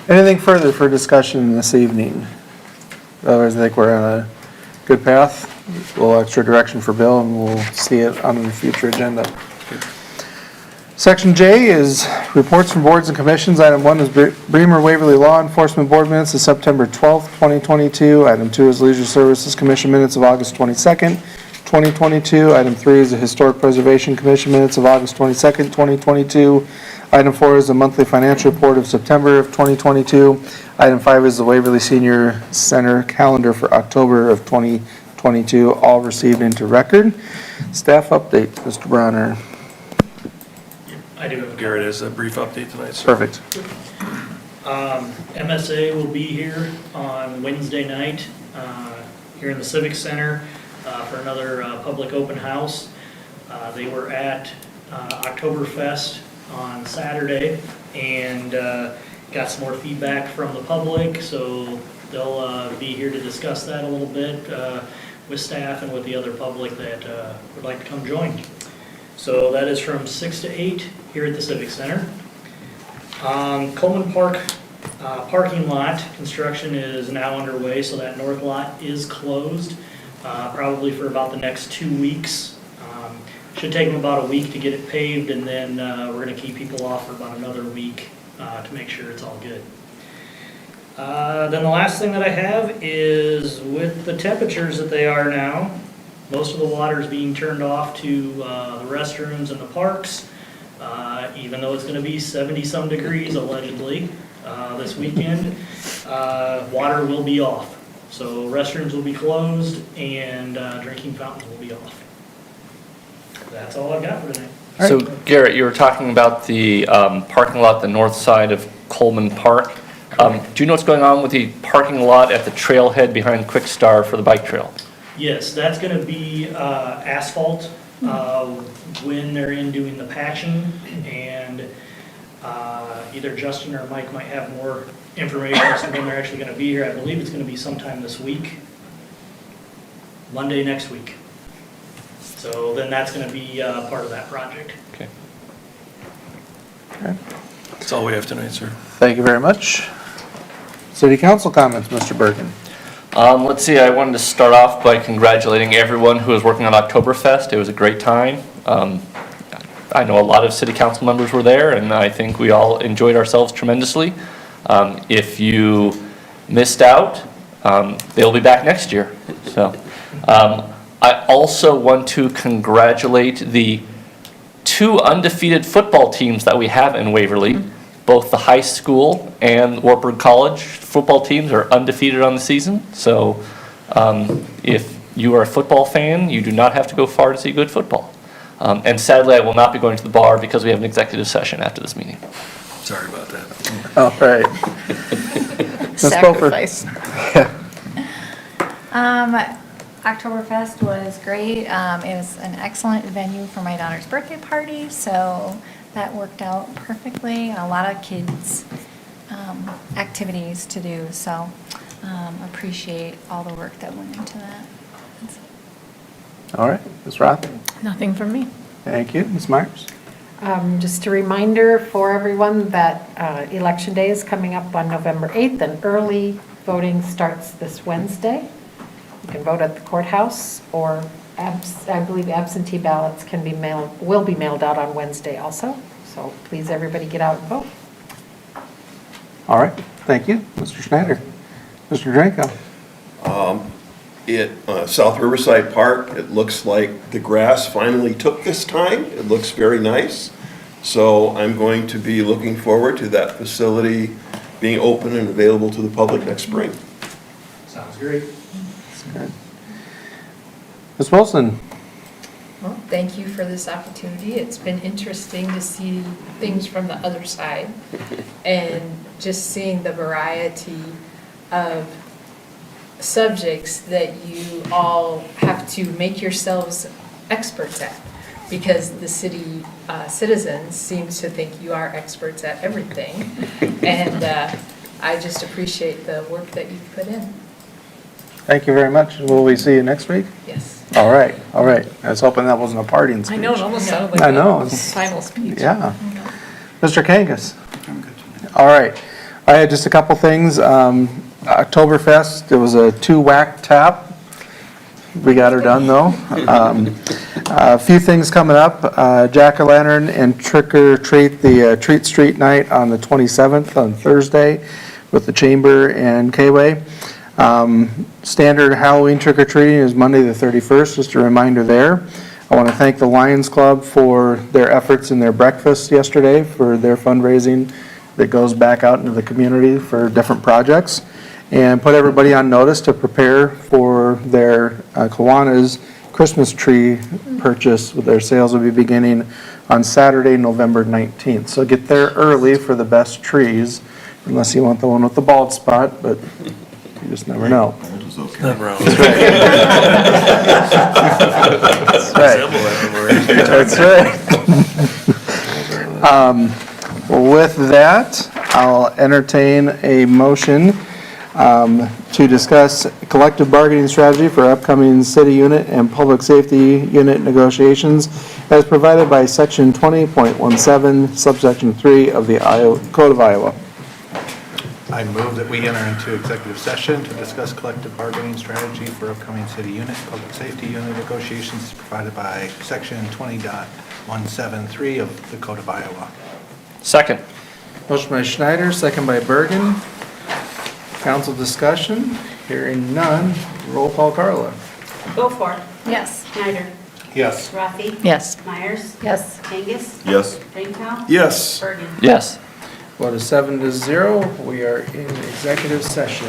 Anything further for discussion this evening? Otherwise, I think we're on a good path. A little extra direction for Bill, and we'll see it on the future agenda. Section J is reports from boards and commissions. Item 1 is Bremer Waverly Law Enforcement Board minutes of September 12th, 2022. Item 2 is Leisure Services Commission minutes of August 22nd, 2022. Item 3 is the Historic Preservation Commission minutes of August 22nd, 2022. Item 4 is the monthly financial report of September of 2022. Item 5 is the Waverly Senior Center calendar for October of 2022, all received into record. Staff update, Mr. Bronner. I do have Garrett as a brief update tonight, sir. Perfect. MSA will be here on Wednesday night here in the Civic Center for another public open house. They were at Oktoberfest on Saturday and got some more feedback from the public, so they'll be here to discuss that a little bit with staff and with the other public that would like to come join. So that is from 6 to 8 here at the Civic Center. Coleman Park parking lot construction is now underway, so that north lot is closed probably for about the next 2 weeks. Should take them about a week to get it paved, and then we're going to keep people off for about another week to make sure it's all good. Then the last thing that I have is with the temperatures that they are now, most of the water is being turned off to the restrooms and the parks, even though it's going to be 70-some degrees allegedly this weekend. Water will be off. So restrooms will be closed and drinking fountains will be off. That's all I've got for tonight. So Garrett, you were talking about the parking lot, the north side of Coleman Park. Do you know what's going on with the parking lot at the trailhead behind Quick Star for the bike trail? Yes, that's going to be asphalt when they're in doing the patching, and either Justin or Mike might have more information as to when they're actually going to be here. I believe it's going to be sometime this week, Monday next week. So then that's going to be part of that project. Okay. That's all we have tonight, sir. Thank you very much. City Council comments, Mr. Birgen. Let's see, I wanted to start off by congratulating everyone who was working on Oktoberfest. It was a great time. I know a lot of city council members were there, and I think we all enjoyed ourselves tremendously. If you missed out, they'll be back next year. So, I also want to congratulate the 2 undefeated football teams that we have in Waverly. Both the high school and Wartburg College football teams are undefeated on the season. So if you are a football fan, you do not have to go far to see good football. And sadly, I will not be going to the bar because we have an executive session after this meeting. Sorry about that. All right. Ms. Beaufort. Sacrifice. Oktoberfest was great. It was an excellent venue for my daughter's birthday party, so that worked out perfectly. A lot of kids' activities to do, so appreciate all the work that went into that. All right, Ms. Rathe. Nothing from me. Thank you. Ms. Meyers. Just a reminder for everyone that Election Day is coming up on November 8th, and early voting starts this Wednesday. You can vote at the courthouse, or I believe absentee ballots will be mailed out on Wednesday also. So please, everybody get out and vote. All right, thank you. Mr. Schneider. Mr. Drenkow. South Riverside Park, it looks like the grass finally took this time. It looks very nice. So I'm going to be looking forward to that facility being open and available to the public next spring. Sounds great. That's good. Ms. Wilson. Well, thank you for this opportunity. It's been interesting to see things from the other side and just seeing the variety of subjects that you all have to make yourselves experts at, because the city citizens seems to think you are experts at everything. And I just appreciate the work that you've put in. Thank you very much. Will we see you next week? Yes. All right, all right. I was hoping that wasn't a parting speech. I know, it almost sounded like I know. a final speech. Yeah. Mr. Kangas. I'm good tonight. All right. I had just a couple things. Oktoberfest, it was a 2-whack tap. We got her done, though. A few things coming up. Jack-o'-lantern and trick-or-treat, the Treat Street Night on the 27th on Thursday with the Chamber and K-Way. Standard Halloween trick-or-treating is Monday the 31st, just a reminder there. I want to thank the Lions Club for their efforts in their breakfast yesterday for their fundraising that goes back out into the community for different projects, and put everybody on notice to prepare for their Kiwanis Christmas tree purchase. Their sales will be beginning on Saturday, November 19th. So get there early for the best trees, unless you want the one with the bald spot, but you just never know. Gold is okay. Not wrong. That's right. That's right. With that, I'll entertain a motion to discuss collective bargaining strategy for upcoming city unit and public safety unit negotiations as provided by section 20.17, subsection 3 of the Code of Iowa. I move that we enter into executive session to discuss collective bargaining strategy for upcoming city unit, public safety unit negotiations provided by section 20.173 of the Code of Iowa. Second. Motion by Schneider, second by Birgen. Council discussion, hearing none. Roll call, Carla. Beaufore. Yes. Schneider. Yes. Rathe. Yes. Meyers. Yes. Kangas. Yes. Drenkow. Yes. Birgen. Yes. Vote is 7-0. We are in executive session.